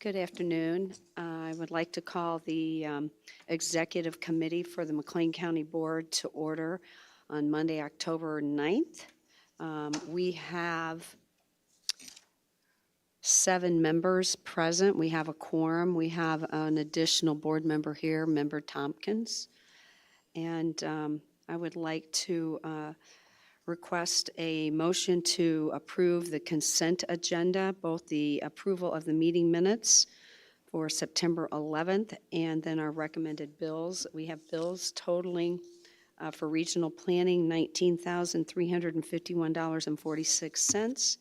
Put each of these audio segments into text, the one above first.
Good afternoon. I would like to call the Executive Committee for the McLean County Board to order on Monday, October 9th. We have 7 members present. We have a quorum. We have an additional board member here, Member Tompkins. And I would like to request a motion to approve the consent agenda, both the approval of the meeting minutes for September 11th, and then our recommended bills. We have bills totaling for regional planning, $19,351.46.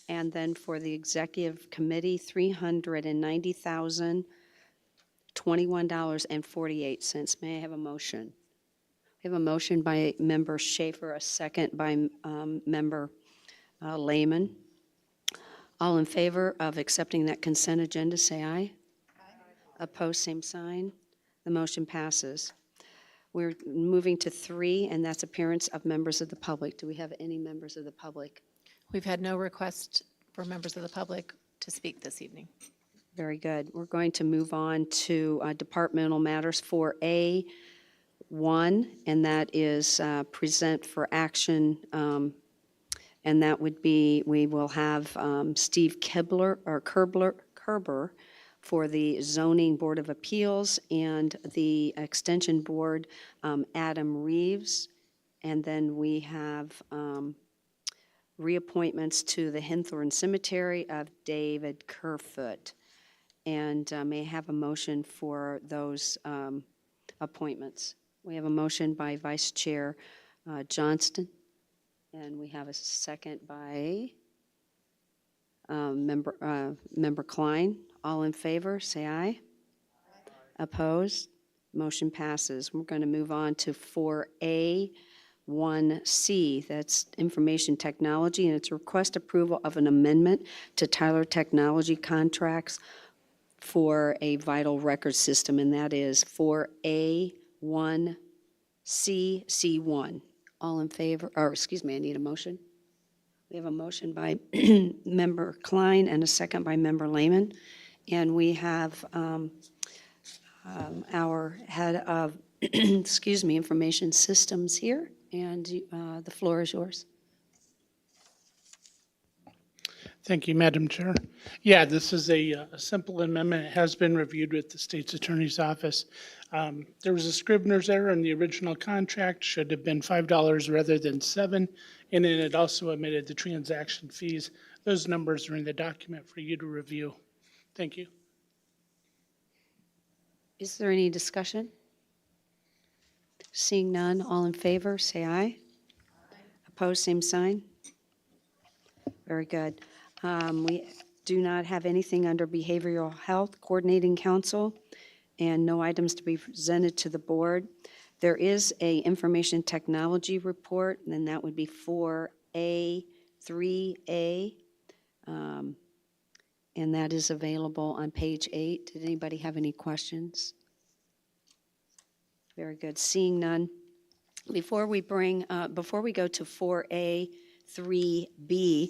And then for the executive committee, $390,021.48. May I have a motion? We have a motion by Member Schaefer, a second by Member Lehman. All in favor of accepting that consent agenda, say aye. Opposed, same sign. The motion passes. We're moving to 3, and that's appearance of members of the public. Do we have any members of the public? We've had no request for members of the public to speak this evening. Very good. We're going to move on to departmental matters 4A1, and that is present for action, and that would be, we will have Steve Kerber for the Zoning Board of Appeals, and the Extension Board, Adam Reeves. And then we have reappointments to the Hinthorn Cemetery of David Kerfoot. And may I have a motion for those appointments? We have a motion by Vice Chair Johnston, and we have a second by Member Klein. All in favor, say aye. Opposed? Motion passes. We're going to move on to 4A1C. That's information technology, and it's a request approval of an amendment to Tyler Technology contracts for a vital record system, and that is 4A1C1. All in favor, or excuse me, I need a motion. We have a motion by Member Klein and a second by Member Lehman. And we have our head of, excuse me, information systems here, and the floor is yours. Thank you, Madam Chair. Yeah, this is a simple amendment. It has been reviewed with the State's Attorney's Office. There was a Scrivener's error in the original contract, should have been $5 rather than $7, and then it also omitted the transaction fees. Those numbers are in the document for you to review. Thank you. Is there any discussion? Seeing none, all in favor, say aye. Opposed, same sign. Very good. We do not have anything under Behavioral Health Coordinating Council, and no items to be presented to the board. There is a information technology report, and that would be 4A, 3A, and that is available on page 8. Did anybody have any questions? Very good. Seeing none. Before we go to 4A, 3B,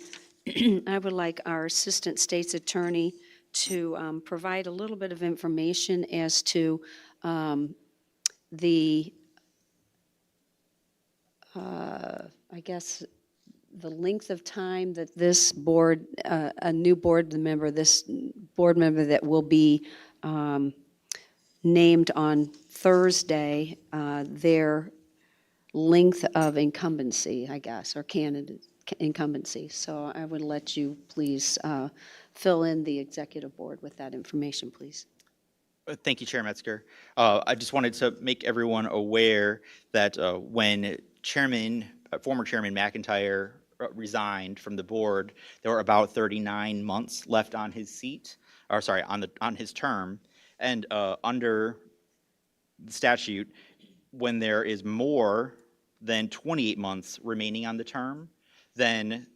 I would like our Assistant State's Attorney to provide a little bit of information as to I guess, the length of time that this board, a new board member, this board member that will be named on Thursday, their length of incumbency, I guess, or candidate incumbency. So I would let you please fill in the executive board with that information, please. Thank you, Chair Metzger. I just wanted to make everyone aware that when former Chairman McIntyre resigned from the board, there were about 39 months left on his seat, or sorry, on his term. And under the statute, when there is more than 28 months remaining on the term, then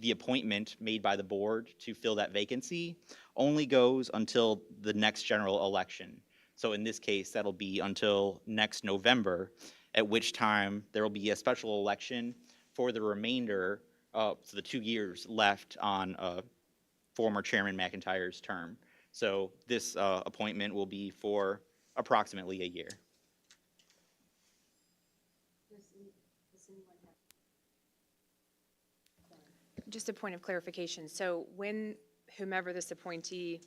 the appointment made by the board to fill that vacancy only goes until the next general election. So in this case, that'll be until next November, at which time there will be a special election for the remainder of the 2 years left on former Chairman McIntyre's term. So this appointment will be for approximately a year. Just a point of clarification. So when whomever this appointee,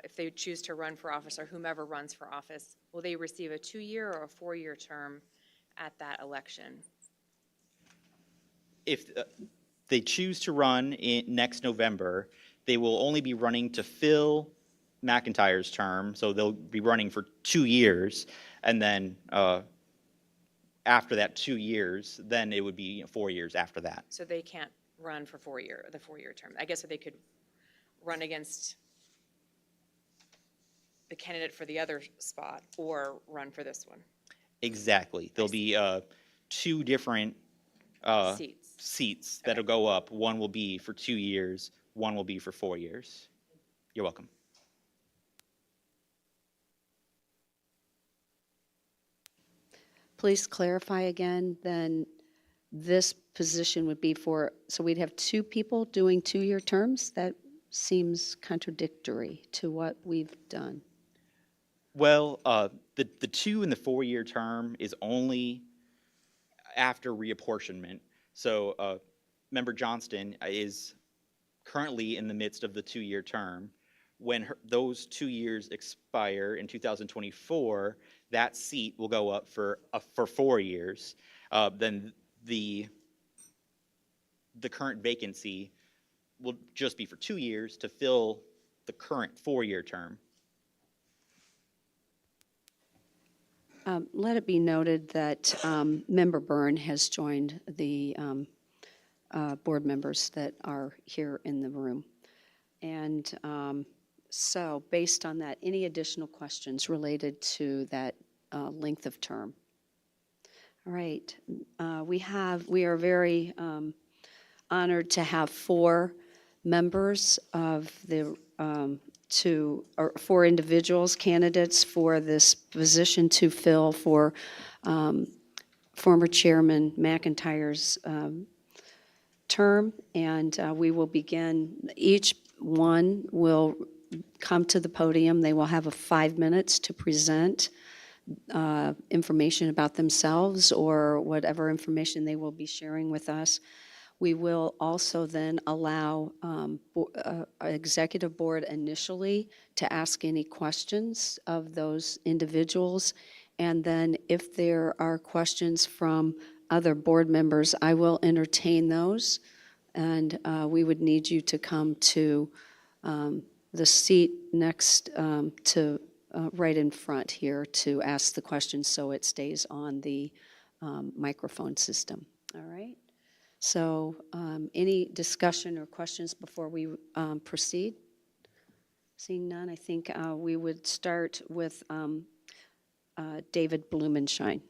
if they choose to run for office or whomever runs for office, will they receive a 2-year or a 4-year term at that election? If they choose to run next November, they will only be running to fill McIntyre's term, so they'll be running for 2 years, and then after that 2 years, then it would be 4 years after that. So they can't run for the 4-year term. I guess they could run against the candidate for the other spot or run for this one. Exactly. There'll be 2 different seats that'll go up. One will be for 2 years, one will be for 4 years. You're welcome. Please clarify again, then this position would be for, so we'd have 2 people doing 2-year terms? That seems contradictory to what we've done. Well, the 2 and the 4-year term is only after reapportionment. So Member Johnston is currently in the midst of the 2-year term. When those 2 years expire in 2024, that seat will go up for 4 years. Then the current vacancy will just be for 2 years to fill the current 4-year term. Let it be noted that Member Byrne has joined the board members that are here in the room. And so based on that, any additional questions related to that length of term? All right. We are very honored to have 4 members of the 4 individuals, candidates for this position to fill for former Chairman McIntyre's term. And we will begin, each one will come to the podium. They will have 5 minutes to present information about themselves or whatever information they will be sharing with us. We will also then allow executive board initially to ask any questions of those individuals. And then if there are questions from other board members, I will entertain those. And we would need you to come to the seat next to right in front here to ask the question so it stays on the microphone system. All right? So any discussion or questions before we proceed? Seeing none, I think we would start with David Blumenshine.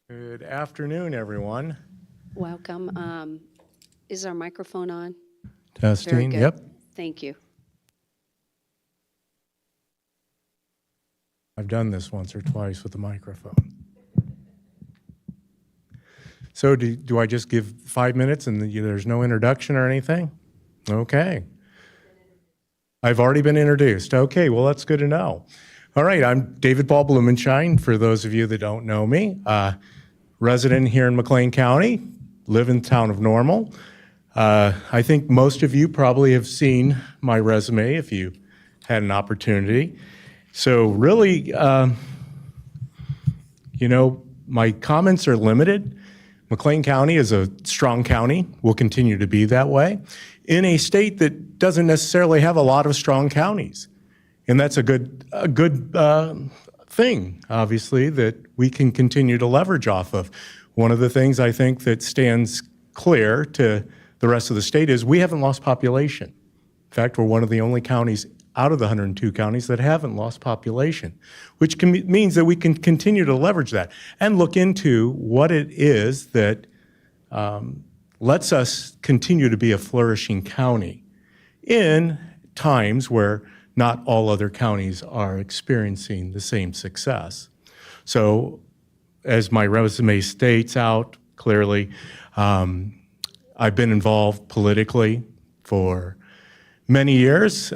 Good afternoon, everyone. Welcome. Is our microphone on? Testing, good. yep. Thank you. I've done this once or twice with the microphone. So do I just give 5 minutes and there's no introduction or anything? Okay. I've already been introduced. Okay, well, that's good to know. All right, I'm David Paul Blumenshine, for those of you that don't know me. Resident here in McLean County, live in the town of Normal. I think most of you probably have seen my resume if you had an opportunity. So really, my comments are limited. McLean County is a strong county, will continue to be that way, in a state that doesn't necessarily have a lot of strong counties. And that's a good thing, obviously, that we can continue to leverage off of. One of the things I think that stands clear to the rest of the state is we haven't lost population. In fact, we're one of the only counties out of the 102 counties that haven't lost population, which means that we can continue to leverage that and look into what it is that lets us continue to be a flourishing county in times where not all other counties are experiencing the same success. So as my resume states out clearly, I've been involved politically for many years,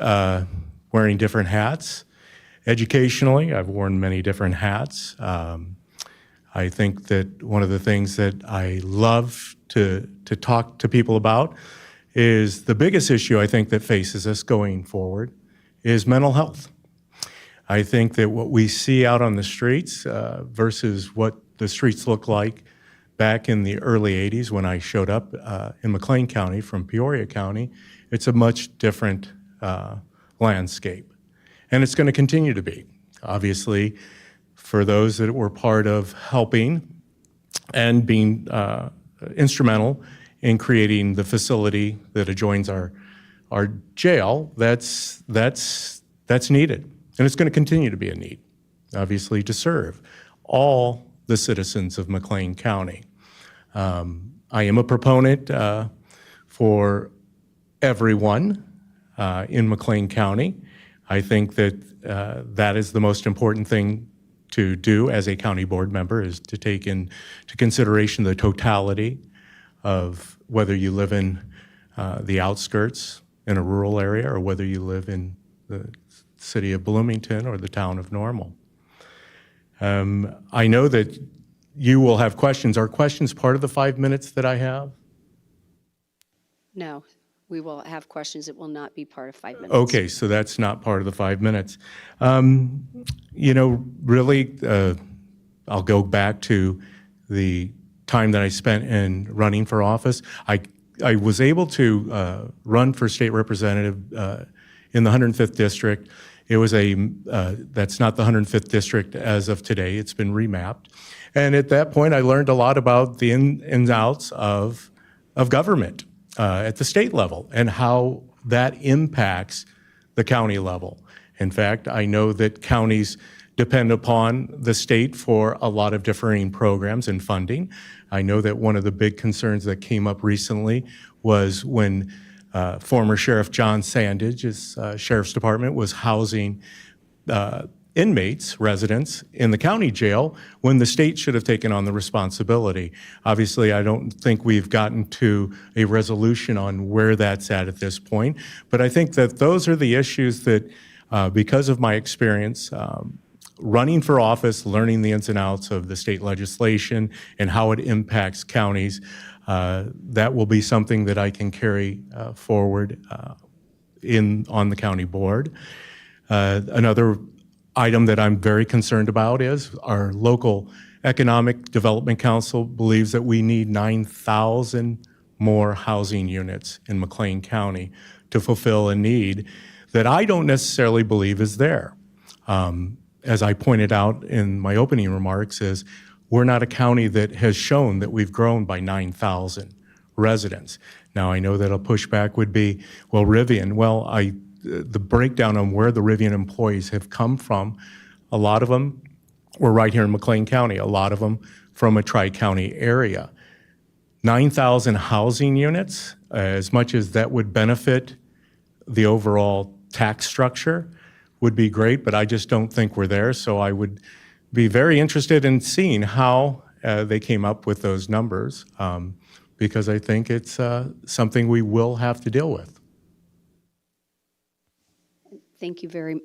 wearing different hats. Educationally, I've worn many different hats. I think that one of the things that I love to talk to people about is the biggest issue I think that faces us going forward is mental health. I think that what we see out on the streets versus what the streets look like back in the early 80s when I showed up in McLean County from Peoria County, it's a much different landscape. And it's going to continue to be. Obviously, for those that were part of helping and being instrumental in creating the facility that adjoins our jail, that's needed. And it's going to continue to be a need, obviously, to serve all the citizens of McLean County. I am a proponent for everyone in McLean County. I think that that is the most important thing to do as a county board member, is to take into consideration the totality of whether you live in the outskirts in a rural area or whether you live in the city of Bloomington or the town of Normal. I know that you will have questions. Are questions part of the 5 minutes that I have? No, we will have questions. It will not be part of 5 minutes. Okay, so that's not part of the 5 minutes. You know, really, I'll go back to the time that I spent in running for office. I was able to run for state representative in the 105th district. It was that's not the 105th district as of today. It's been remapped. And at that point, I learned a lot about the ins and outs of government at the state level and how that impacts the county level. In fact, I know that counties depend upon the state for a lot of differing programs and funding. I know that one of the big concerns that came up recently was when former Sheriff John Sandage's Sheriff's Department was housing inmates, residents, in the county jail when the state should have taken on the responsibility. Obviously, I don't think we've gotten to a resolution on where that's at this point, but I think that those are the issues that, because of my experience running for office, learning the ins and outs of the state legislation and how it impacts counties, that will be something that I can carry forward on the county board. Another item that I'm very concerned about is our local Economic Development Council believes that we need 9,000 more housing units in McLean County to fulfill a need that I don't necessarily believe is there. As I pointed out in my opening remarks, is we're not a county that has shown that we've grown by 9,000 residents. Now, I know that a pushback would be, well, Rivian. Well, the breakdown on where the Rivian employees have come from, a lot of them were right here in McLean County, a lot of them from a tri-county area. 9,000 housing units, as much as that would benefit the overall tax structure, would be great, but I just don't think we're there. So I would be very interested in seeing how they came up with those numbers, because I think it's something we will have to deal with. Thank you very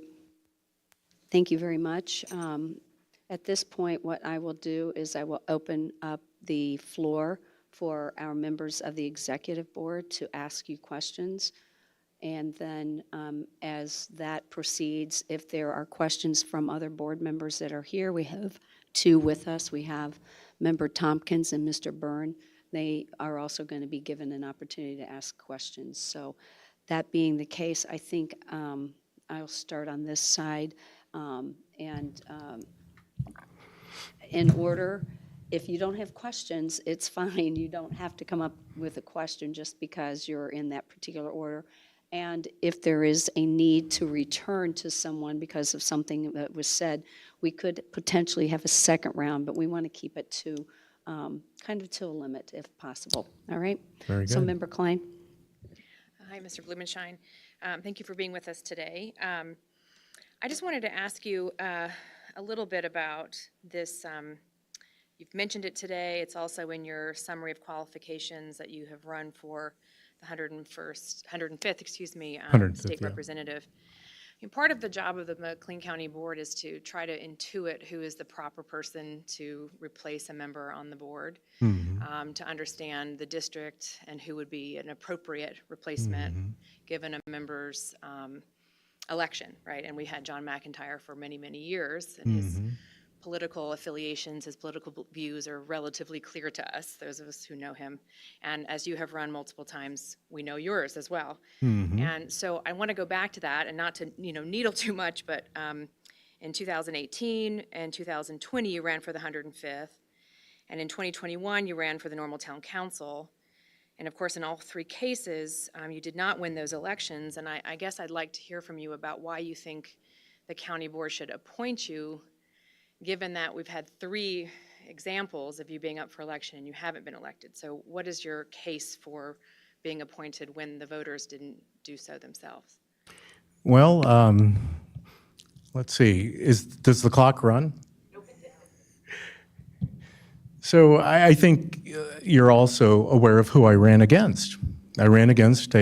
much. At this point, what I will do is I will open up the floor for our members of the executive board to ask you questions. And then as that proceeds, if there are questions from other board members that are here, we have two with us. We have Member Tompkins and Mr. Byrne they are also going to be given an opportunity to ask questions. So that being the case, I think I'll start on this side. In order, if you don't have questions, it's fine. You don't have to come up with a question just because you're in that particular order. And if there is a need to return to someone because of something that was said, we could potentially have a second round, but we want to keep it to kind of to a limit if possible. All right? Very So good. Member Klein? Hi, Mr. Blumenshine. Thank you for being with us today. I just wanted to ask you a little bit about this. You've mentioned it today. It's also in your summary of qualifications that you have run for the 105th, excuse me, 105th, state yeah. representative. And part of the job of the McLean County Board is to try to intuit who is the proper person to replace a member on the board, to understand the district and who would be an appropriate replacement given a member's election, right? And we had John McIntyre for many, many years, and his political affiliations, his political views are relatively clear to us, those of us who know him. And as you have run multiple times, we know yours as well. And so I want to go back to that, and not to needle too much, but in 2018 and 2020, you ran for the 105th. And in 2021, you ran for the Normal Town Council. And of course, in all three cases, you did not win those elections. And I guess I'd like to hear from you about why you think the county board should appoint you, given that we've had 3 examples of you being up for election and you haven't been elected. So what is your case for being appointed when the voters didn't do so themselves? Well, let's see, does the clock run? So I think you're also aware of who I ran against. I ran against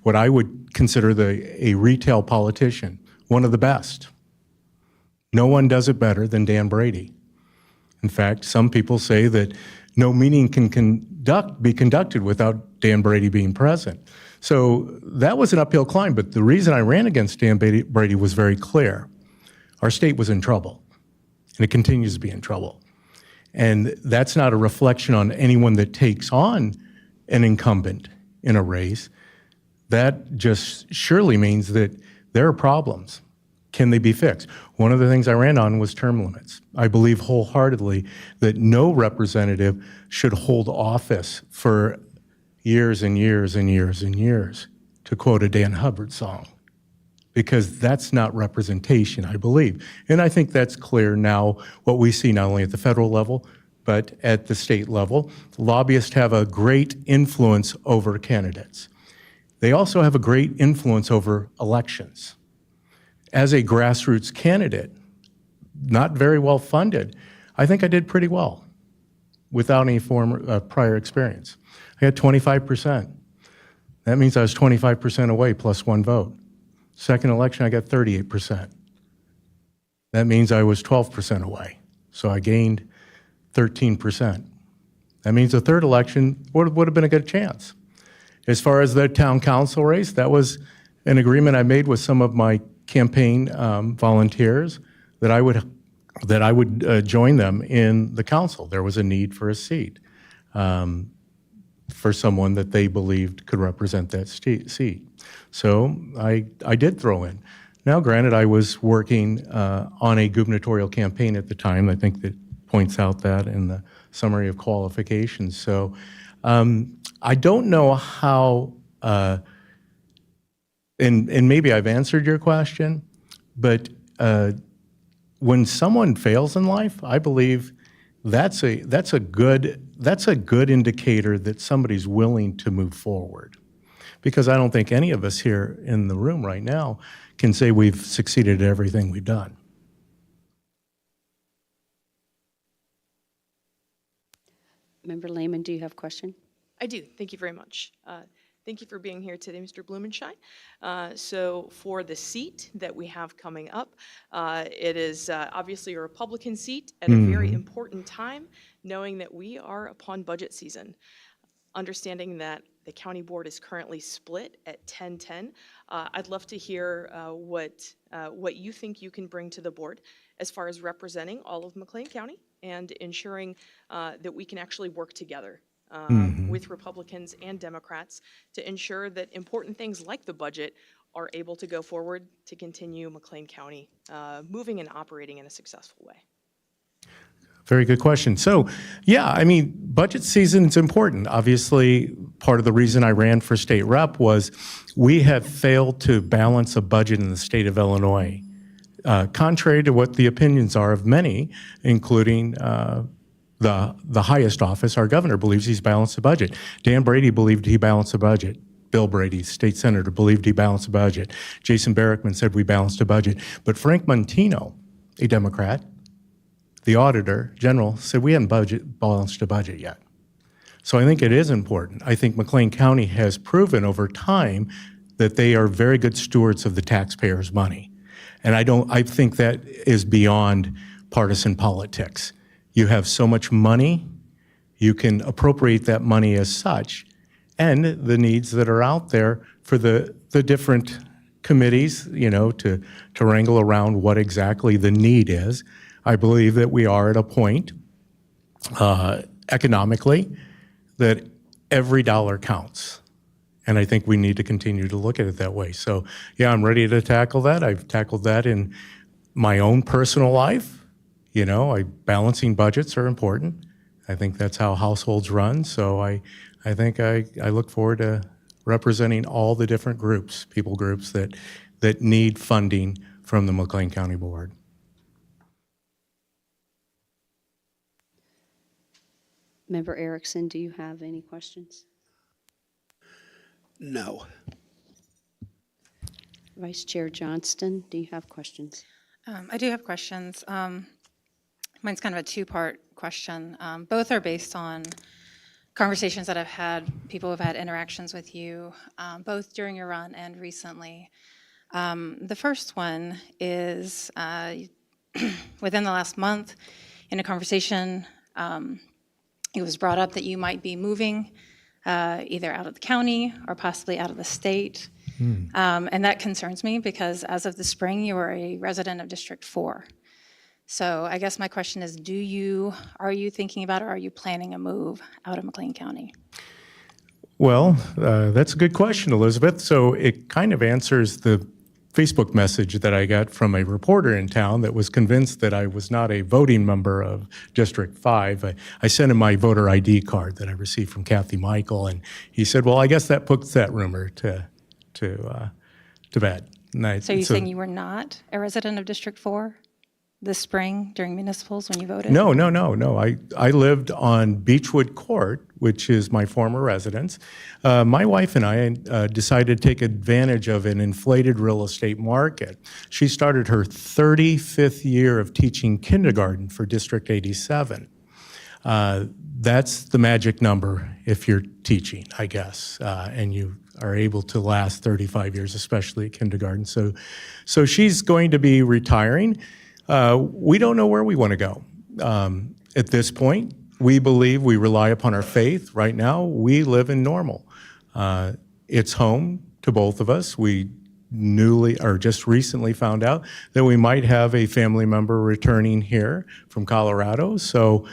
what I would consider a retail politician, one of the best. No one does it better than Dan Brady. In fact, some people say that no meeting can be conducted without Dan Brady being present. So that was an uphill climb, but the reason I ran against Dan Brady was very clear. Our state was in trouble, and it continues to be in trouble. And that's not a reflection on anyone that takes on an incumbent in a race. That just surely means that there are problems. Can they be fixed? One of the things I ran on was term limits. I believe wholeheartedly that no representative should hold office for years and years and years and years, to quote a Dan Hubbard song, because that's not representation, I believe. And I think that's clear now, what we see not only at the federal level, but at the state level. Lobbyists have a great influence over candidates. They also have a great influence over elections. As a grassroots candidate, not very well funded, I think I did pretty well without any prior experience. I had 25%. That means I was 25% away plus 1 vote. Second election, I got 38%. That means I was 12% away. So I gained 13%. That means the third election would have been a good chance. As far as the town council race, that was an agreement I made with some of my campaign volunteers that I would join them in the council. There was a need for a seat for someone that they believed could represent that seat. So I did throw in. Now, granted, I was working on a gubernatorial campaign at the time. I think that points out that in the summary of qualifications. So I don't know how, and maybe I've answered your question, but when someone fails in life, I believe that's a good indicator that somebody's willing to move forward. Because I don't think any of us here in the room right now can say we've succeeded at everything we've done. Member Lehman, do you have a question? I do. Thank you very much. Thank you for being here today, Mr. Blumenshine. So for the seat that we have coming up, it is obviously a Republican seat at a very important time, knowing that we are upon budget season. Understanding that the county board is currently split at 10-10, I'd love to hear what you think you can bring to the board as far as representing all of McLean County and ensuring that we can actually work together with Republicans and Democrats to ensure that important things like the budget are able to go forward to continue McLean County moving and operating in a successful way. Very good question. So, yeah, I mean, budget season is important. Obviously, part of the reason I ran for state rep was we have failed to balance a budget in the state of Illinois, contrary to what the opinions are of many, including the highest office. Our governor believes he's balanced the budget. Dan Brady believed he balanced the budget. Bill Brady, state senator, believed he balanced the budget. Jason Barrickman said we balanced the budget. But Frank Montino, a Democrat, the auditor general, said we hadn't balanced the budget yet. So I think it is important. I think McLean County has proven over time that they are very good stewards of the taxpayers' money. And I think that is beyond partisan politics. You have so much money, you can appropriate that money as such, and the needs that are out there for the different committees, to wrangle around what exactly the need is. I believe that we are at a point economically that every dollar counts. And I think we need to continue to look at it that way. So, yeah, I'm ready to tackle that. I've tackled that in my own personal life. Balancing budgets are important. I think that's how households run. So I think I look forward to representing all the different groups, people groups that need funding from the McLean County Board. Member Erickson, do you have any questions? No. Vice Chair Johnston, do you have questions? I do have questions. Mine's kind of a two-part question. Both are based on conversations that I've had, people who've had interactions with you, both during your run and recently. The first one is within the last month, in a conversation, it was brought up that you might be moving either out of the county or possibly out of the state. And that concerns me because as of the spring, you are a resident of District 4. So I guess my question is, are you thinking about or are you planning a move out of McLean County? Well, that's a good question, Elizabeth. So it kind of answers the Facebook message that I got from a reporter in town that was convinced that I was not a voting member of District 5. I sent him my voter ID card that I received from Kathy Michael, and he said, well, I guess that puts that rumor to bed. So you're saying you were not a resident of District 4 this spring during municipals when you voted? No. I lived on Beechwood Court, which is my former residence. My wife and I decided to take advantage of an inflated real estate market. She started her 35th year of teaching kindergarten for District 87. That's the magic number if you're teaching, I guess, and you are able to last 35 years, especially at kindergarten. So she's going to be retiring. We don't know where we want to go. At this point, we believe we rely upon our faith. Right now, we live in Normal. It's home to both of us. We just recently found out that we might have a family member returning here from Colorado. So,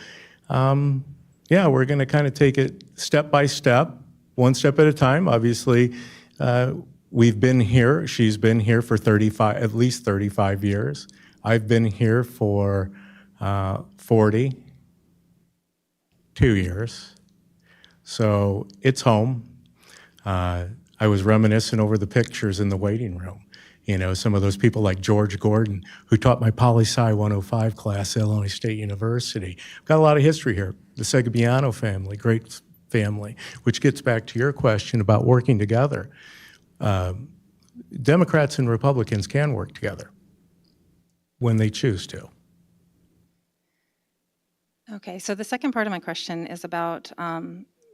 we're going to kind of take it step by step, one step at a time. Obviously, we've been here. She's been here for at least 35 years. I've been here for 42 years, so it's home. I was reminiscing over the pictures in the waiting room. Some of those people like George Gordon, who taught my poli-sci 105 class at Illinois State University. Got a lot of history here. The Segoviano family, great family, which gets back to your question about working together. Democrats and Republicans can work together when they choose to. Okay, so the second part of my question is about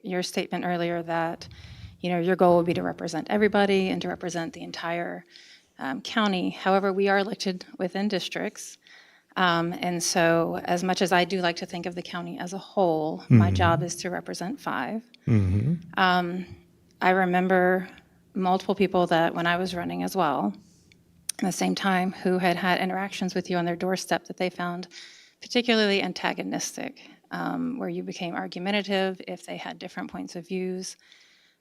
your statement earlier that, your goal would be to represent everybody and to represent the entire county. However, we are elected within districts. And so as much as I do like to think of the county as a whole, my job is to represent 5. I remember multiple people that when I was running as well, at the same time, who had had interactions with you on their doorstep that they found particularly antagonistic. where you became argumentative if they had different points of views.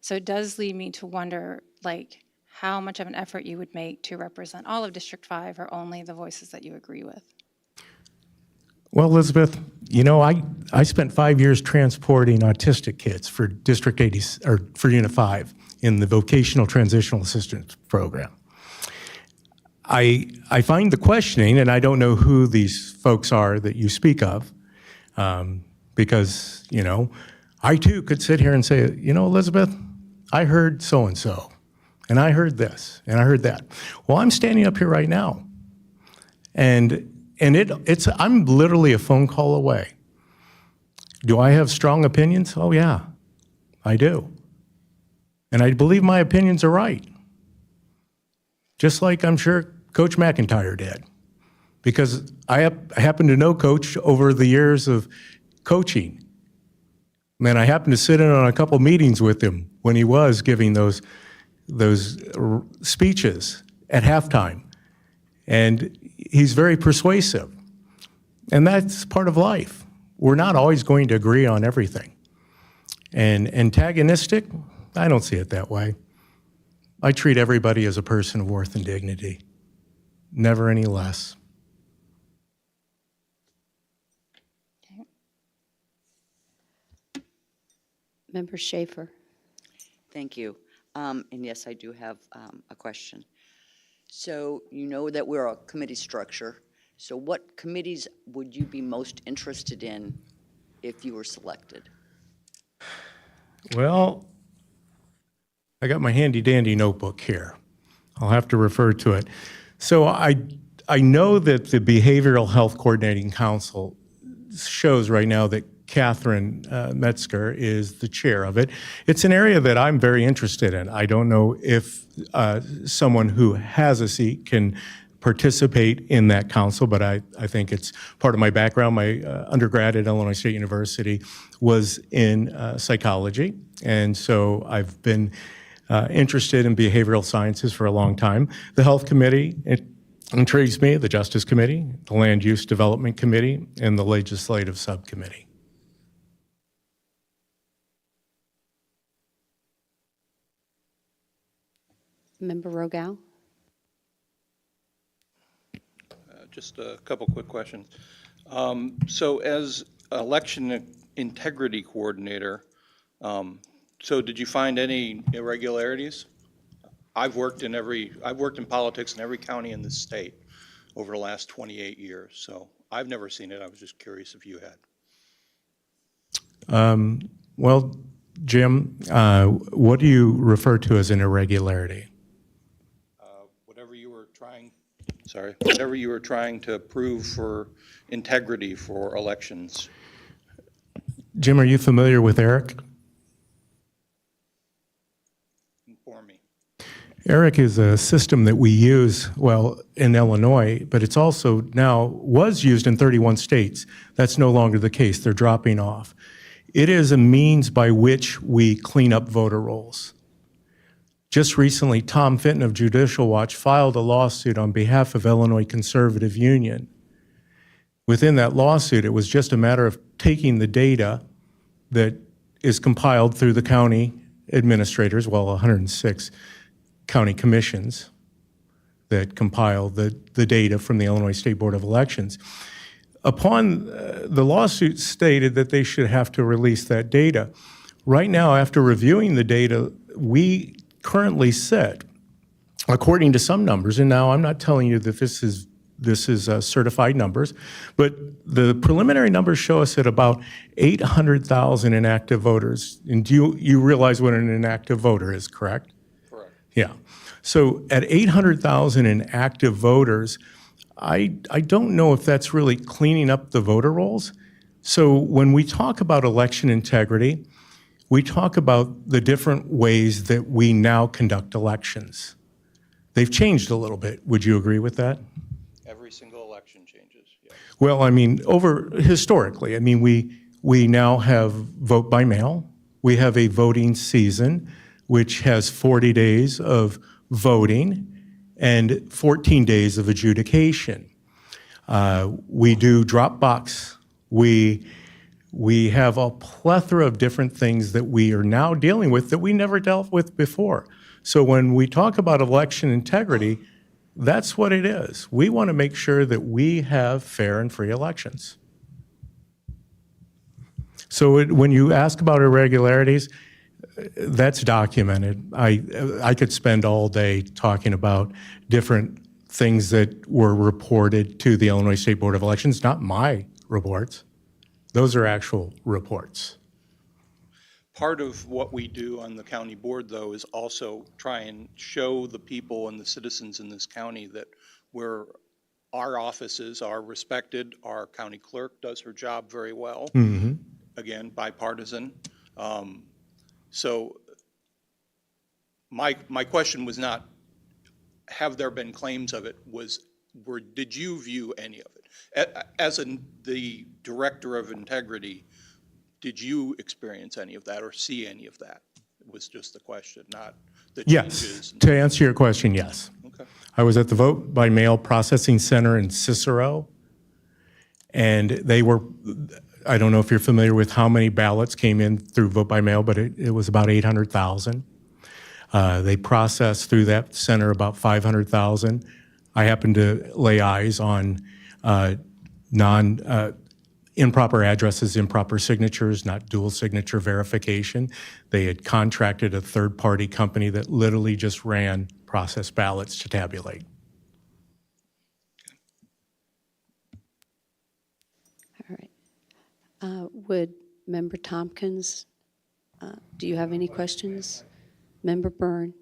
So it does lead me to wonder, like, how much of an effort you would make to represent all of District 5 or only the voices that you agree with. Well, Elizabeth, you know, I spent 5 years transporting autistic kids for District 80, or for Unit 5 in the Vocational Transitional Assistance Program. I find the questioning, and I don't know who these folks are that you speak of, because, you know, I too could sit here and say, you know, Elizabeth, I heard so-and-so, and I heard this, and I heard that. Well, I'm standing up here right now, and I'm literally a phone call away. Do I have strong opinions? Oh, yeah, I do. And I believe my opinions are right. Just like I'm sure Coach McIntyre did. Because I happen to know Coach over the years of coaching. Man, I happened to sit in on a couple meetings with him when he was giving those speeches at halftime. And he's very persuasive. And that's part of life. We're not always going to agree on everything. And antagonistic, I don't see it that way. I treat everybody as a person of worth and dignity, never any less. Member Schaefer. Thank you. And yes, I do have a question. So you know that we're a committee structure. So what committees would you be most interested in if you were selected? Well, I got my handy-dandy notebook here. I'll have to refer to it. So I know that the Behavioral Health Coordinating Council shows right now that Catherine Metzger is the chair of it. It's an area that I'm very interested in. I don't know if someone who has a seat can participate in that council, but I think it's part of my background. My undergrad at Illinois State University was in psychology, and so I've been interested in behavioral sciences for a long time. The Health Committee, it intrigues me, the Justice Committee, the Land Use Development Committee, and the Legislative Subcommittee. Member Rogel. Just a couple quick questions. So as election integrity coordinator, so did you find any irregularities? I've worked in politics in every county in the state over the last 28 years, so I've never seen it. I was just curious if you had. Well, Jim, what do you refer to as an irregularity? Whatever you were trying to prove for integrity for elections. Jim, are you familiar with ERIC? Inform me. ERIC is a system that we use, well, in Illinois, but it's also now was used in 31 states. That's no longer the case. They're dropping off. It is a means by which we clean up voter rolls. Just recently, Tom Fitton of Judicial Watch filed a lawsuit on behalf of Illinois Conservative Union. Within that lawsuit, it was just a matter of taking the data that is compiled through the county administrators, well, 106 county commissions that compile the data from the Illinois State Board of Elections. Upon the lawsuit stated that they should have to release that data. Right now, after reviewing the data, we currently sit, according to some numbers, and now I'm not telling you that this is certified numbers, but the preliminary numbers show us at about 800,000 inactive voters. And do you realize what an inactive voter is, correct? Correct. Yeah. So at 800,000 inactive voters, I don't know if that's really cleaning up the voter rolls. So when we talk about election integrity, we talk about the different ways that we now conduct elections. They've changed a little bit. Would you agree with that? Every single election changes, yeah. Well, I mean, historically, I mean, we now have vote by mail. We have a voting season, which has 40 days of voting and 14 days of adjudication. We do drop box. We We have a plethora of different things that we are now dealing with that we never dealt with before. So when we talk about election integrity, that's what it is. We want to make sure that we have fair and free elections. So when you ask about irregularities, that's documented. I could spend all day talking about different things that were reported to the Illinois State Board of Elections, not my reports. Those are actual reports. Part of what we do on the county board, though, is also try and show the people and the citizens in this county that our offices are respected. Our county clerk does her job very well. Again, bipartisan. So my question was not, have there been claims of it? Did you view any of it? As the director of integrity, did you experience any of that or see any of that? It was just the question, not the Yes. changes. To answer your question, yes. Okay. I was at the Vote by Mail Processing Center in Cicero, and they were, I don't know if you're familiar with how many ballots came in through vote by mail, but it was about 800,000. They processed through that center about 500,000. I happened to lay eyes on improper addresses, improper signatures, not dual signature verification. They had contracted a third-party company that literally just ran processed ballots to tabulate. All right. Would Member Tompkins, do you have any questions? Member Byrne?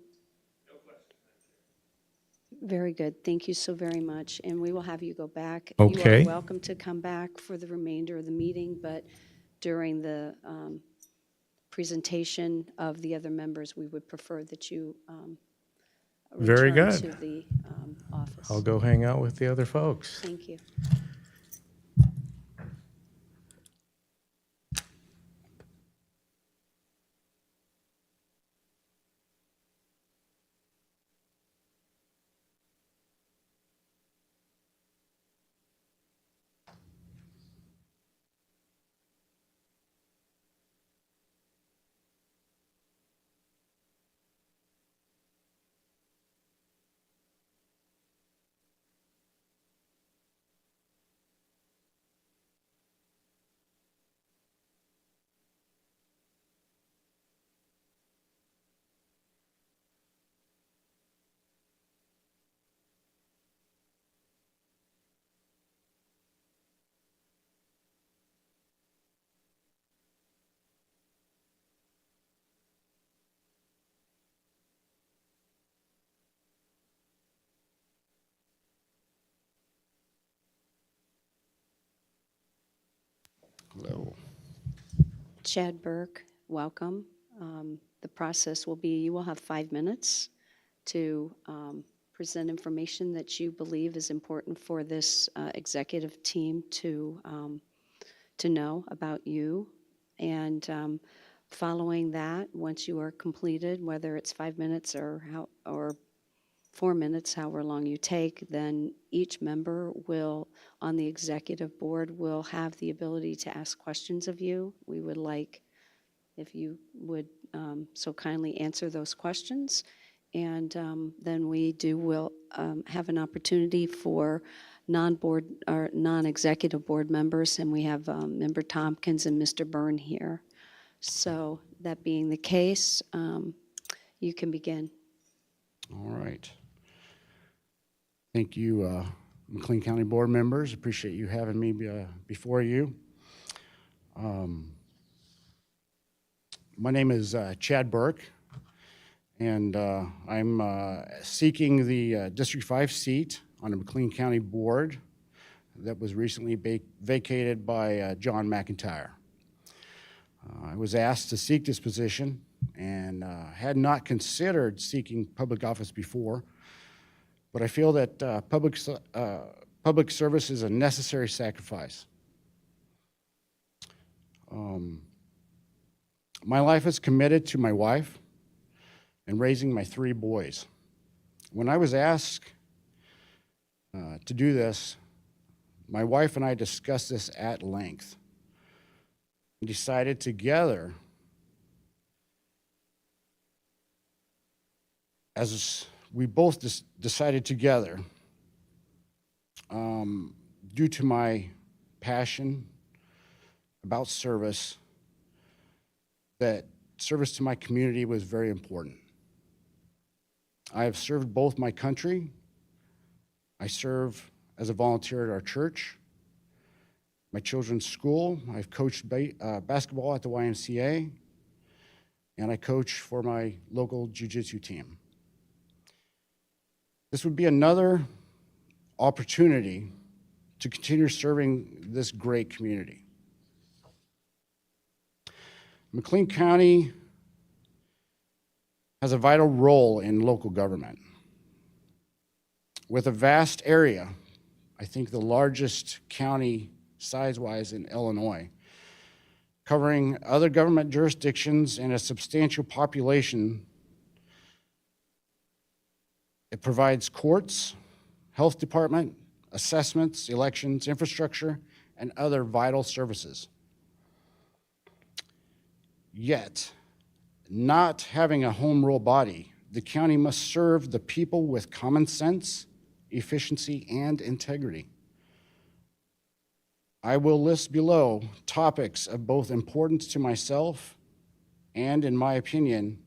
No questions. Very good. Thank you so very much. And we will have you go back. Okay. You are welcome to come back for the remainder of the meeting, but during the presentation of the other members, we would prefer that you Very return good. to the office. I'll go hang out with the other folks. Thank you. Hello. Chad Burke, welcome. The process will be, you will have 5 minutes to present information that you believe is important for this executive team to know about you. And following that, once you are completed, whether it's 5 minutes or 4 minutes, however long you take, then each member will, on the executive board, will have the ability to ask questions of you. We would like if you would so kindly answer those questions. And then will have an opportunity for non-board or non-executive board members, and we have Member Tompkins and Mr. Byrne here. So that being the case, you can begin. All right. Thank you, McLean County Board members. Appreciate you having me before you. My name is Chad Burke, and I'm seeking the District 5 seat on the McLean County Board that was recently vacated by John McIntyre. I was asked to seek this position and had not considered seeking public office before, but I feel that public service is a necessary sacrifice. My life is committed to my wife and raising my 3 boys. When I was asked to do this, my wife and I discussed this at length. decided together, as we both decided together, due to my passion about service, that service to my community was very important. I have served both my country. I serve as a volunteer at our church, my children's school. I've coached basketball at the YMCA, and I coach for my local jiu-jitsu team. This would be another opportunity to continue serving this great community. McLean County has a vital role in local government. With a vast area, I think the largest county size-wise in Illinois, covering other government jurisdictions and a substantial population, it provides courts, health department, assessments, elections, infrastructure, and other vital services. Yet, not having a home rule body, the county must serve the people with common sense, efficiency, and integrity. I will list below topics of both importance to myself and, in my opinion,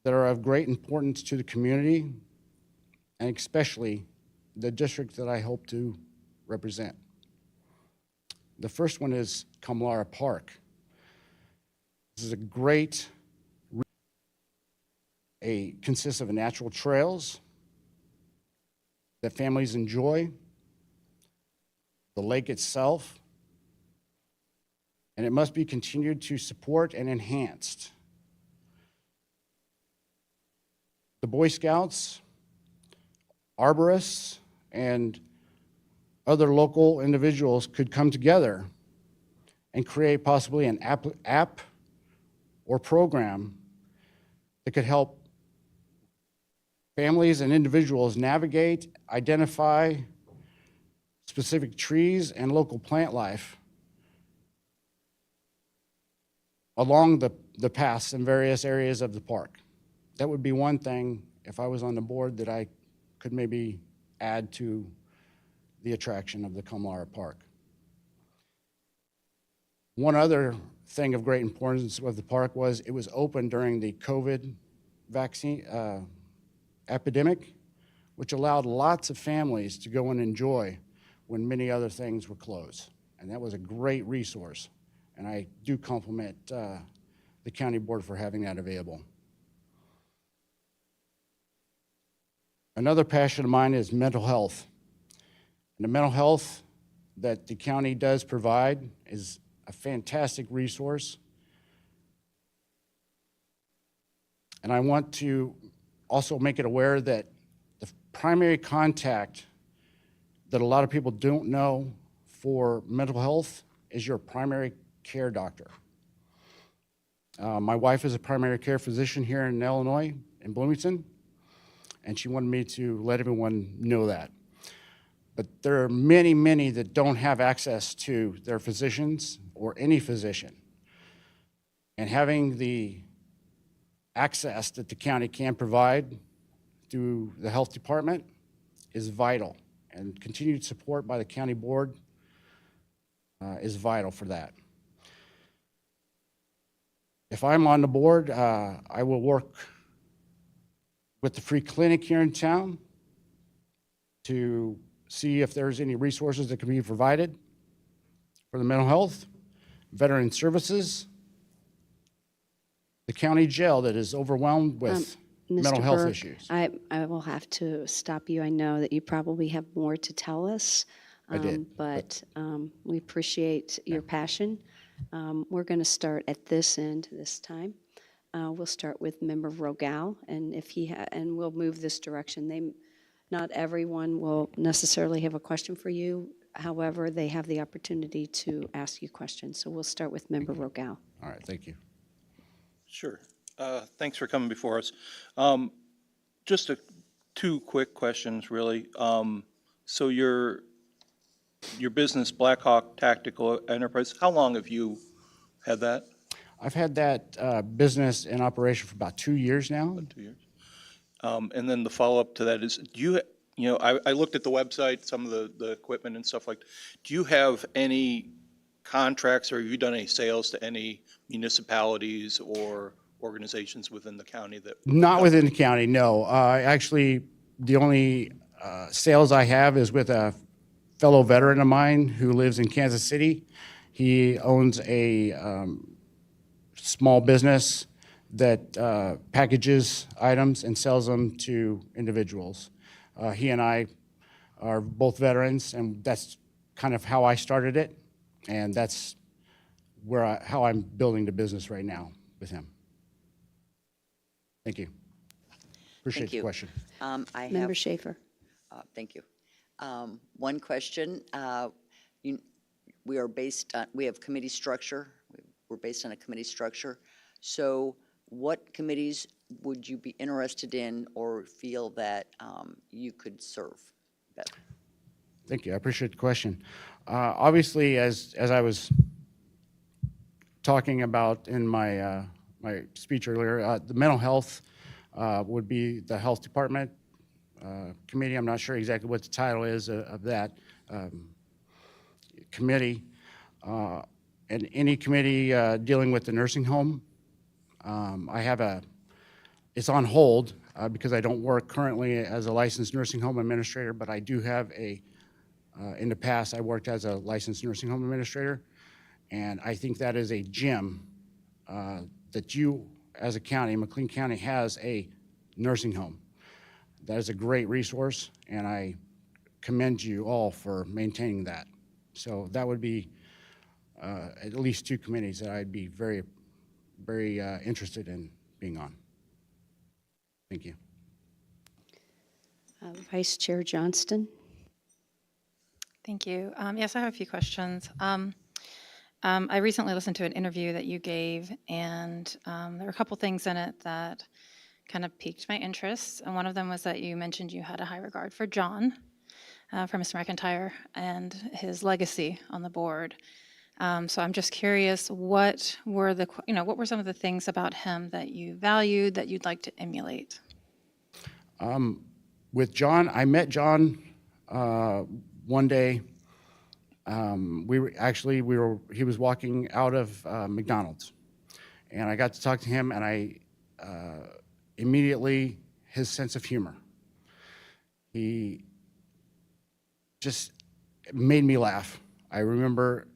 that are of great importance to the community and especially the district that I hope to represent. The first one is Kamlara Park. This is a great, consists of natural trails that families enjoy, the lake itself, and it must be continued to support and enhanced. The Boy Scouts, arborists, and other local individuals could come together and create possibly an app or program that could help families and individuals navigate, identify specific trees and local plant life along the paths in various areas of the park. That would be one thing, if I was on the board, that I could maybe add to the attraction of the Kamlara Park. One other thing of great importance with the park was it was open during the COVID vaccine epidemic, which allowed lots of families to go and enjoy when many other things were closed. And that was a great resource. And I do compliment the county board for having that available. Another passion of mine is mental health. And the mental health that the county does provide is a fantastic resource. And I want to also make it aware that the primary contact that a lot of people don't know for mental health is your primary care doctor. My wife is a primary care physician here in Illinois, in Bloomington, and she wanted me to let everyone know that. But there are many, many that don't have access to their physicians or any physician. And having the access that the county can provide through the health department is vital. And continued support by the county board is vital for that. If I'm on the board, I will work with the free clinic here in town to see if there's any resources that can be provided for the mental health, veteran services, the county jail that is overwhelmed with mental Mr. health Burke, issues. I will have to stop you. I know that you probably have more to tell us. I did, But we appreciate your passion. We're going to start at this end this time. We'll start with Member Rogal, and if and we'll move this direction. Not everyone will necessarily have a question for you. However, they have the opportunity to ask you questions. So we'll start with Member Rogal. All right, thank you. Sure. Thanks for coming before us. Just two quick questions, really. So your business, Blackhawk Tactical Enterprise, how long have you had that? I've had that business in operation for about 2 years now. 2 years. And then the follow-up to that is, do you know, I looked at the website, some of the equipment and stuff like, do you have any contracts or have you done any sales to any municipalities or organizations within the county that? Not within the county, no. Actually, the only sales I have is with a fellow veteran of mine who lives in Kansas City. He owns a small business that packages items and sells them to individuals. He and I are both veterans, and that's kind of how I started it, and that's how I'm building the business right now with him. Thank you. Appreciate Thank the you. question. I have, Member Schaefer. thank you. One question. We are based on, we have committee structure. We're based on a committee structure. So what committees would you be interested in or feel that you could serve better? Thank you. I appreciate the question. Obviously, as I was talking about in my my speech earlier, the mental health would be the health department committee. I'm not sure exactly what the title is of that committee. And any committee dealing with the nursing home. I have it's on hold because I don't work currently as a licensed nursing home administrator, but I do have in the past, I worked as a licensed nursing home administrator, and I think that is a gem that you, as a county, McLean County has a nursing home. That is a great resource, and I commend you all for maintaining that. So that would be at least two committees that I'd be very, very interested in being on. Thank you. Vice Chair Johnston. Thank you. Yes, I have a few questions. I recently listened to an interview that you gave, and there were a couple things in it that kind of piqued my interest. And one of them was that you mentioned you had a high regard for John, for Mr. McIntyre, and his legacy on the board. So I'm just curious, what were what were some of the things about him that you valued that you'd like to emulate? With John, I met John one day. He was walking out of McDonald's, and I got to talk to him, and I immediately, his sense of humor. He just made me laugh. I remember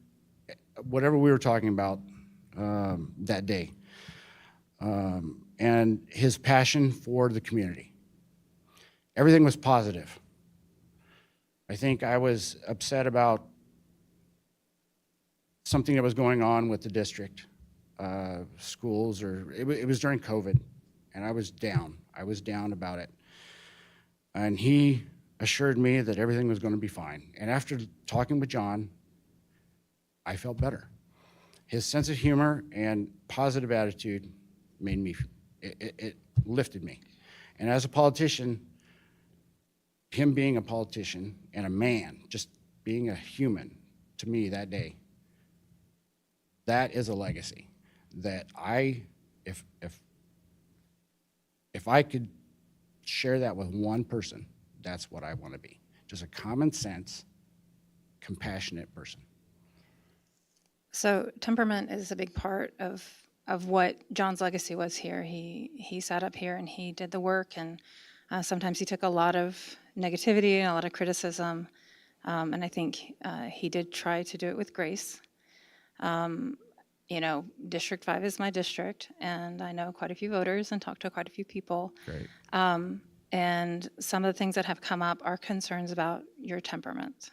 whatever we were talking about that day, and his passion for the community. Everything was positive. I think I was upset about something that was going on with the district, schools, or it was during COVID, and I was down. I was down about it. And he assured me that everything was going to be fine. And after talking with John, I felt better. His sense of humor and positive attitude made me, it lifted me. And as a politician, him being a politician and a man, just being a human to me that day, that is a legacy that if I could share that with one person, that's what I want to be. Just a common sense, compassionate person. So temperament is a big part of what John's legacy was here. He sat up here and he did the work, and sometimes he took a lot of negativity and a lot of criticism, and I think he did try to do it with grace. District 5 is my district, and I know quite a few voters and talked to quite a few people. Great. And some of the things that have come up are concerns about your temperament.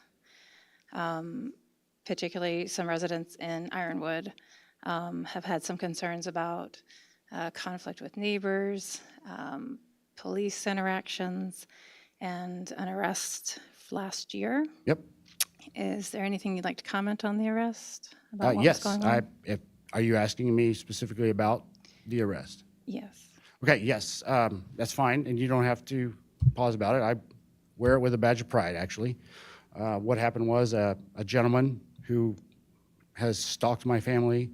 Particularly some residents in Ironwood have had some concerns about conflict with neighbors, police interactions, and an arrest last year. Yep. Is there anything you'd like to comment on the arrest? About what Yes. was going on? Are you asking me specifically about the arrest? Yes. Okay, yes, that's fine, and you don't have to pause about it. I wear it with a badge of pride, actually. What happened was a gentleman who has stalked my family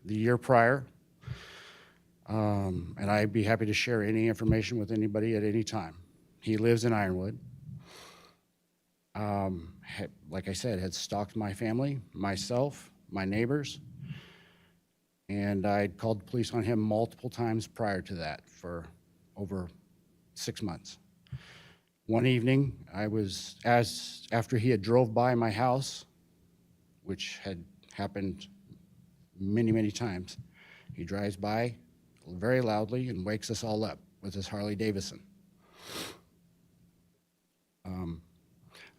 the year prior, and I'd be happy to share any information with anybody at any time. He lives in Ironwood. Like I said, had stalked my family, myself, my neighbors, and I'd called the police on him multiple times prior to that for over 6 months. One evening, after he had drove by my house, which had happened many, many times, he drives by very loudly and wakes us all up with his Harley Davidson.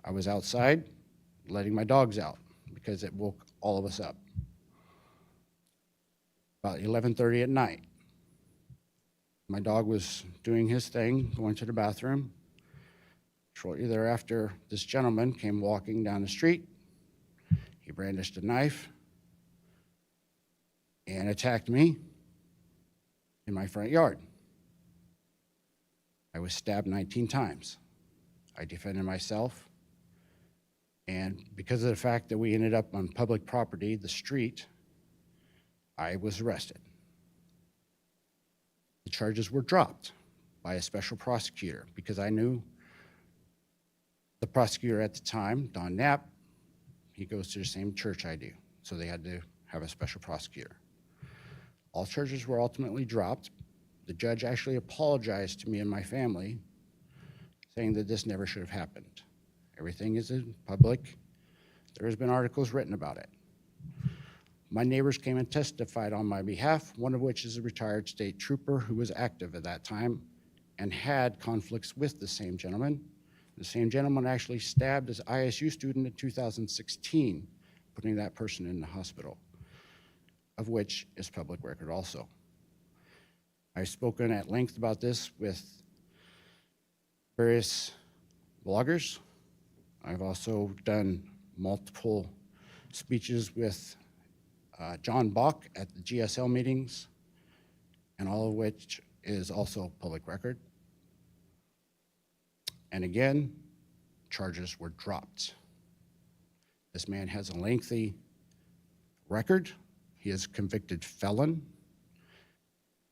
I was outside letting my dogs out because it woke all of us up. About 11:30 at night, my dog was doing his thing, going to the bathroom. Shortly thereafter, this gentleman came walking down the street. He brandished a knife and attacked me in my front yard. I was stabbed 19 times. I defended myself. And because of the fact that we ended up on public property, the street, I was arrested. The charges were dropped by a special prosecutor because I knew the prosecutor at the time, Don Knapp. He goes to the same church I do, so they had to have a special prosecutor. All charges were ultimately dropped. The judge actually apologized to me and my family, saying that this never should have happened. Everything is in public. There has been articles written about it. My neighbors came and testified on my behalf, one of which is a retired state trooper who was active at that time and had conflicts with the same gentleman. The same gentleman actually stabbed his ISU student in 2016, putting that person in the hospital, of which is public record also. I've spoken at length about this with various bloggers. I've also done multiple speeches with John Bach at the GSL meetings, and all of which is also public record. And again, charges were dropped. This man has a lengthy record. He is a convicted felon,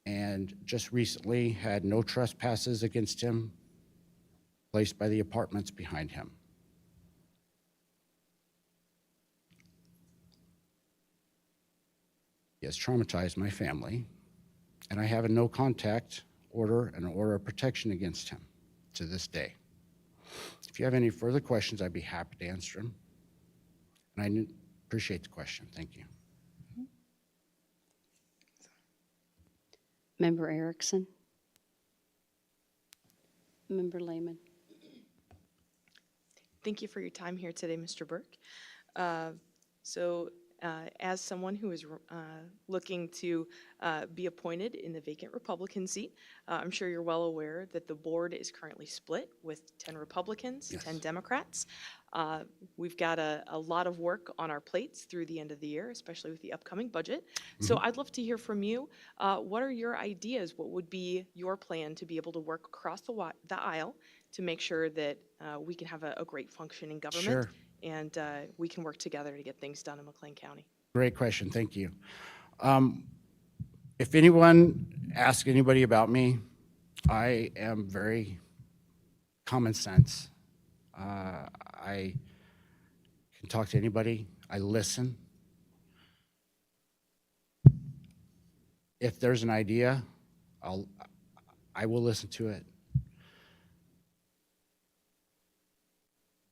and just recently had no trespasses against him placed by the apartments behind him. He has traumatized my family, and I have a no contact order and an order of protection against him to this day. If you have any further questions, I'd be happy to answer them. And I appreciate the question. Thank you. Member Erickson? Member Lehman? Thank you for your time here today, Mr. Burke. As someone who is looking to be appointed in the vacant Republican seat, I'm sure you're well aware that the board is currently split with 10 Republicans, Yes. 10 Democrats. We've got a lot of work on our plates through the end of the year, especially with the upcoming budget. So I'd love to hear from you. What are your ideas? What would be your plan to be able to work across the aisle to make sure that we can have a great functioning government? Sure. And we can work together to get things done in McLean County. Great question. Thank you. If anyone asks anybody about me, I am very common sense. I can talk to anybody. I listen. If there's an idea, I will listen to it.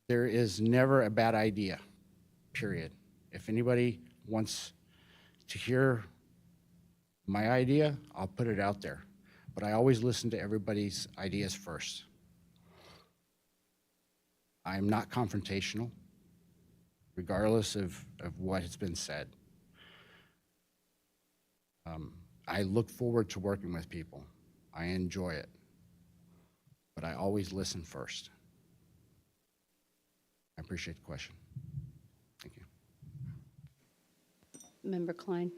There is never a bad idea, period. If anybody wants to hear my idea, I'll put it out there. But I always listen to everybody's ideas first. I'm not confrontational, regardless of what has been said. I look forward to working with people. I enjoy it. But I always listen first. I appreciate the question. Thank you. Member Klein?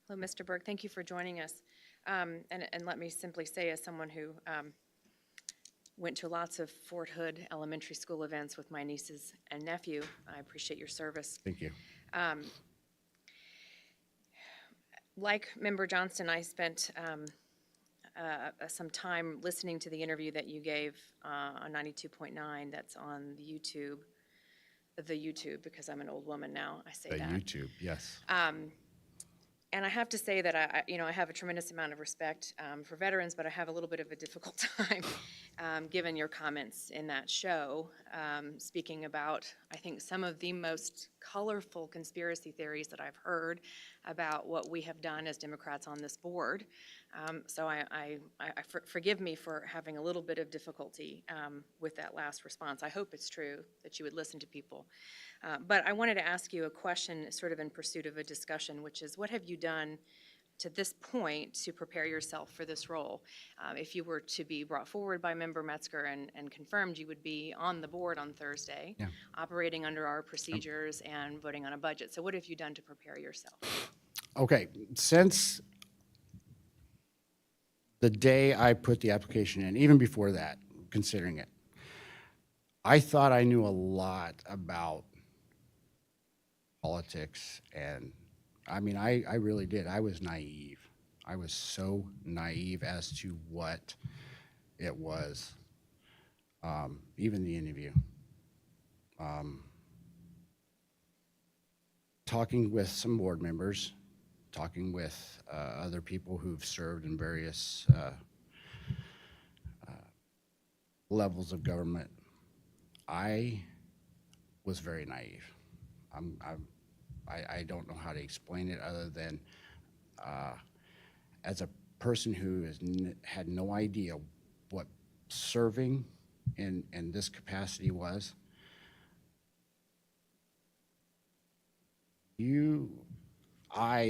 Hello, Mr. Burke. Thank you for joining us. And let me simply say, as someone who went to lots of Fort Hood Elementary School events with my nieces and nephew. I appreciate your service. Thank you. Like Member Johnston, I spent some time listening to the interview that you gave on 92.9 that's on the YouTube, because I'm an old woman now, I say The that. YouTube, yes. And I have to say that I have a tremendous amount of respect for veterans, but I have a little bit of a difficult time given your comments in that show, speaking about, I think, some of the most colorful conspiracy theories that I've heard about what we have done as Democrats on this board. So forgive me for having a little bit of difficulty with that last response. I hope it's true that you would listen to people. But I wanted to ask you a question sort of in pursuit of a discussion, which is, what have you done to this point to prepare yourself for this role? If you were to be brought forward by Member Metzger and confirmed, you would be on the board on Thursday, operating under our procedures and voting on a budget. So what have you done to prepare yourself? Okay, since the day I put the application in, even before that, considering it, I thought I knew a lot about politics, and I mean, I really did. I was naive. I was so naive as to what it was, even the interview. Talking with some board members, talking with other people who've served in various levels of government, I was very naive. I don't know how to explain it other than as a person who had no idea what serving in this capacity was.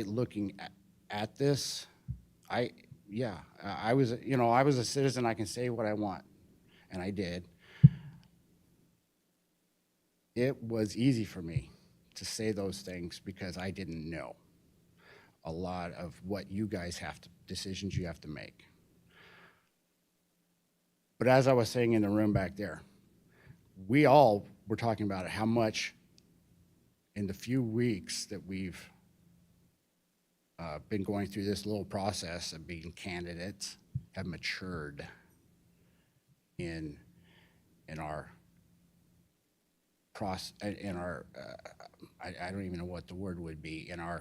Looking at this, I was, I was a citizen. I can say what I want, and I did. It was easy for me to say those things because I didn't know a lot of what you guys decisions you have to make. But as I was saying in the room back there, we all were talking about how much in the few weeks that we've been going through this little process of being candidates have matured in our process, in our, I don't even know what the word would be, in our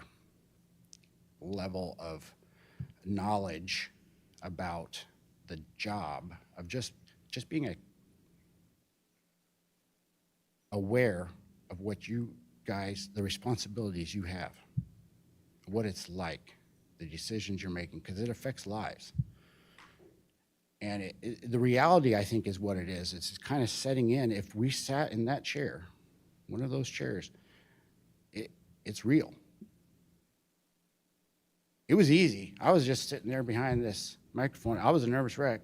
level of knowledge about the job of just being aware of what you guys, the responsibilities you have, what it's like, the decisions you're making, because it affects lives. And the reality, I think, is what it is. It's kind of setting in. If we sat in that chair, one of those chairs, it's real. It was easy. I was just sitting there behind this microphone. I was a nervous wreck.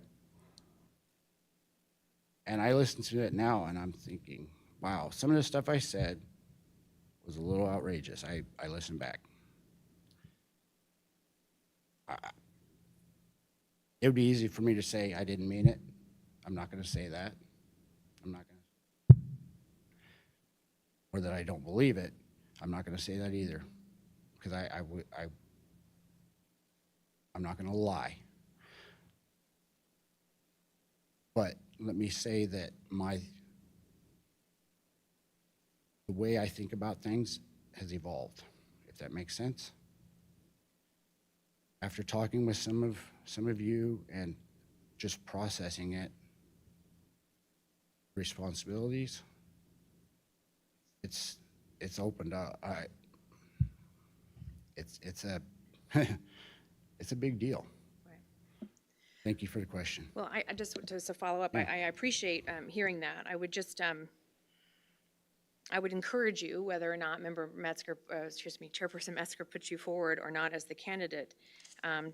And I listen to it now, and I'm thinking, wow, some of the stuff I said was a little outrageous. I listened back. It would be easy for me to say I didn't mean it. I'm not going to say that. I'm not going to. Or that I don't believe it. I'm not going to say that either. Because I'm not going to lie. But let me say that the way I think about things has evolved, if that makes sense. After talking with some of you and just processing it, responsibilities, it's opened up. It's a it's a big deal. Right. Thank you for the question. Well, I just to follow up, I appreciate hearing that. I would just I would encourage you, whether or not Chairperson Metzger puts you forward or not as the candidate,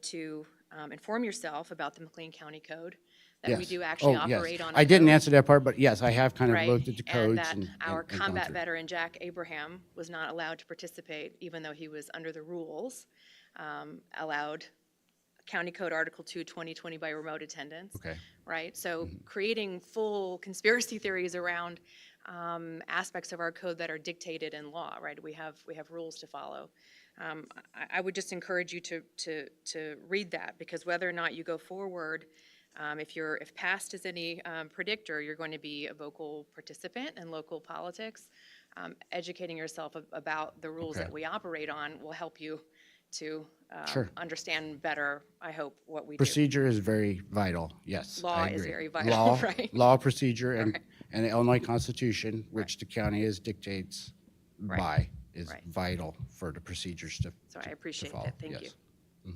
to inform yourself about the McLean County Code, that we Yes. do actually Oh, yes. operate on. I didn't code, answer that part, but yes, I have kind of right? looked at the codes. And that our and gone combat through. veteran, Jack Abraham, was not allowed to participate, even though he was under the rules, allowed County Code Article 2, 2020 by remote attendance. Okay. Right? So creating full conspiracy theories around aspects of our code that are dictated in law, right? We have rules to follow. I would just encourage you to read that, because whether or not you go forward, if past is any predictor, you're going to be a vocal participant in local politics. Educating yourself about the rules Okay. that we operate on will help you to Sure. understand better, I hope, what we do. Procedure is very vital, yes. Law I is agree. very vital, Law- right? Law, procedure, and the Illinois Constitution, which the county dictates Right. by, is Right. vital for the procedures to So I to appreciate follow. that. Thank you. Yes.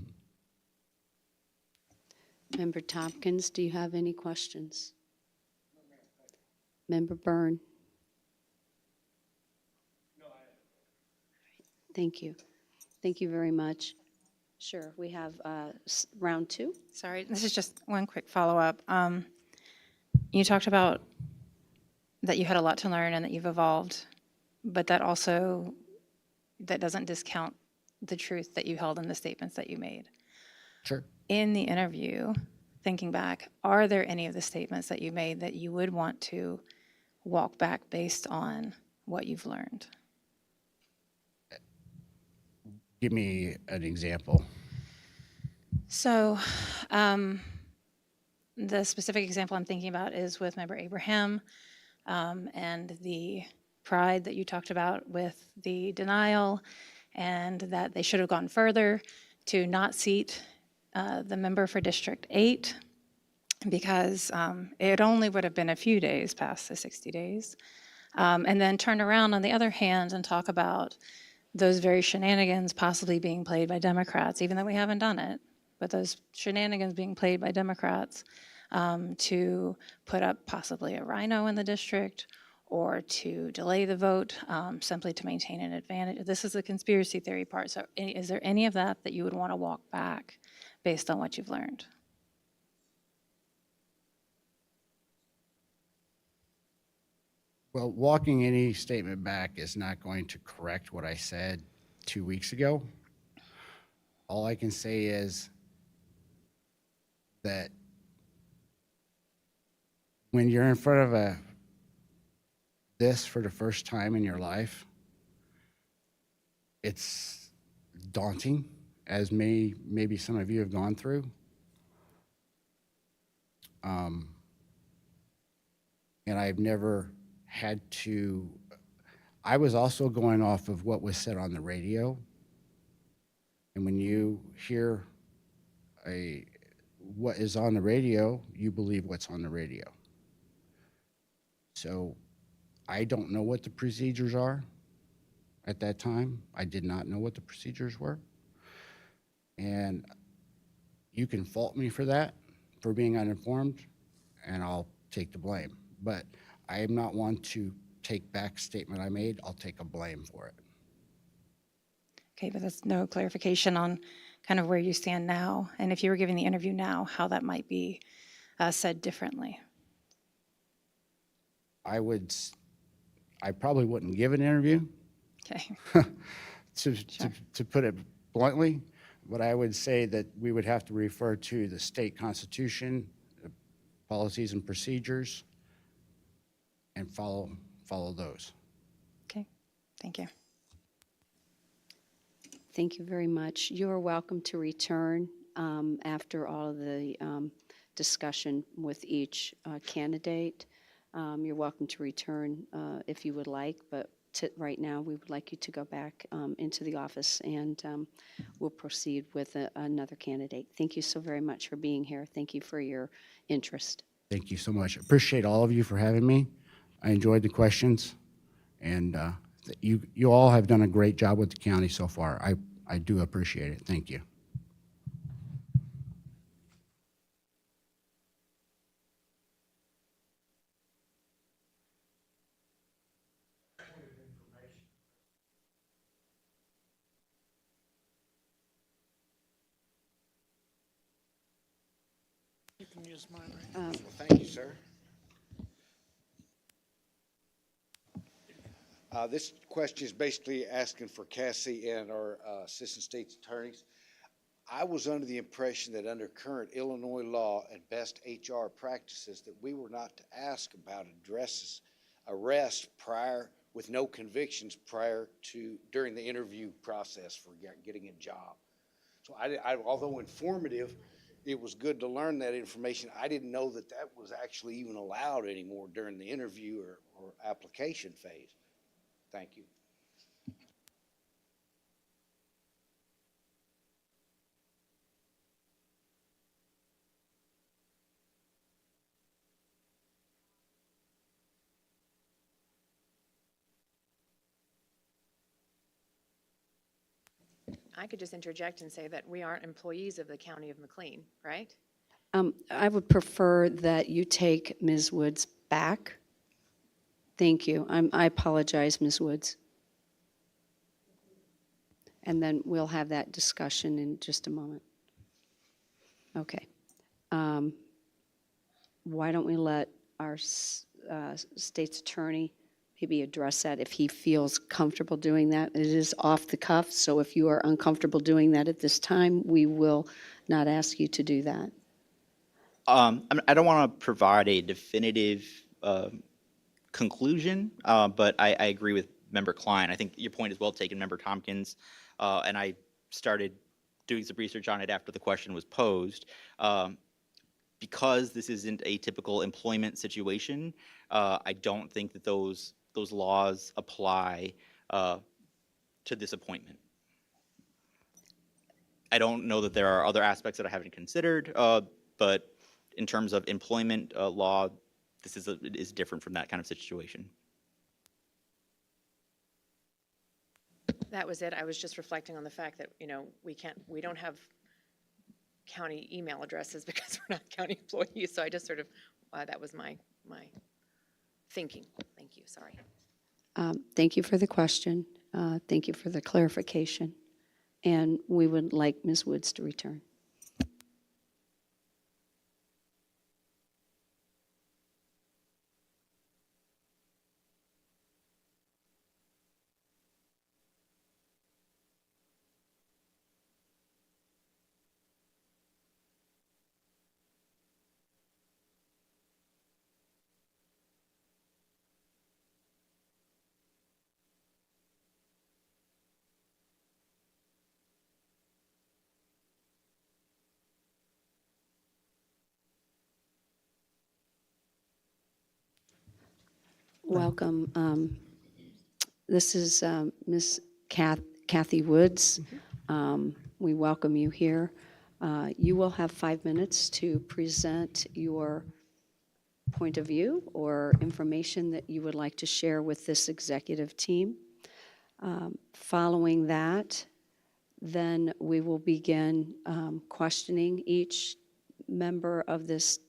Member Tompkins, do you have any questions? Member Byrne? Thank you. Thank you very much. Sure, we have round two. Sorry, this is just one quick follow-up. You talked about that you had a lot to learn and that you've evolved, but that doesn't discount the truth that you held in the statements that you made. Sure. In the interview, thinking back, are there any of the statements that you made that you would want to walk back based on what you've learned? Give me an example. So, the specific example I'm thinking about is with Member Abraham and the pride that you talked about with the denial, and that they should have gone further to not seat the member for District 8 because it only would have been a few days past the 60 days. And then turn around on the other hand and talk about those very shenanigans possibly being played by Democrats, even though we haven't done it, but those shenanigans being played by Democrats to put up possibly a rhino in the district or to delay the vote simply to maintain an advantage. This is the conspiracy theory part. So is there any of that that you would want to walk back based on what you've learned? Well, walking any statement back is not going to correct what I said 2 weeks ago. All I can say is that when you're in front of this for the first time in your life, it's daunting, as maybe some of you have gone through. And I've never had to, I was also going off of what was said on the radio. And when you hear what is on the radio, you believe what's on the radio. So I don't know what the procedures are at that time. I did not know what the procedures were. And you can fault me for that, for being uninformed, and I'll take the blame. But I am not one to take back a statement I made. I'll take a blame for it. Okay, but that's no clarification on kind of where you stand now, and if you were giving the interview now, how that might be said differently. I probably wouldn't give an interview, Okay, to put it bluntly, but I would say that we would have to refer to the state constitution, the policies and procedures, and follow those. okay, thank you. Thank you very much. You are welcome to return after all of the discussion with each candidate. You're welcome to return if you would like, but right now, we would like you to go back into the office, and we'll proceed with another candidate. Thank you so very much for being here. Thank you for your interest. Thank you so much. Appreciate all of you for having me. I enjoyed the questions, and you all have done a great job with the county so far. I do appreciate it. Thank you. You can use mine right now. Thank you, sir. This question is basically asking for Cassie and our assistant state's attorneys. I was under the impression that under current Illinois law and best HR practices, that we were not to ask about arrest prior, with no convictions prior to, during the interview process for getting a job. So although informative, it was good to learn that information. I didn't know that that was actually even allowed anymore during the interview or application phase. Thank you. I could just interject and say that we aren't employees of the County of McLean, right? I would prefer that you take Ms. Woods back. Thank you. I apologize, Ms. Woods. And then we'll have that discussion in just a moment. Okay. Why don't we let our state's attorney maybe address that if he feels comfortable doing that. It is off the cuff, so if you are uncomfortable doing that at this time, we will not ask you to do that. I don't want to provide a definitive conclusion, but I agree with Member Klein. I think your point is well taken, Member Tompkins, and I started doing some research on it after the question was posed. Because this isn't a typical employment situation, I don't think that those laws apply to this appointment. I don't know that there are other aspects that I haven't considered, but in terms of employment law, this is different from that kind of situation. That was it. I was just reflecting on the fact that, you know, we don't have county email addresses because we're not county employees. So I just sort of, that was my thinking. Thank you. Sorry. Thank you for the question. Thank you for the clarification. And we would like Ms. Woods to return. Welcome. This is Ms. Kathy Woods. We welcome you here. You will have 5 minutes to present your point of view or information that you would like to share with this executive team. Following that, then we will begin questioning each member of this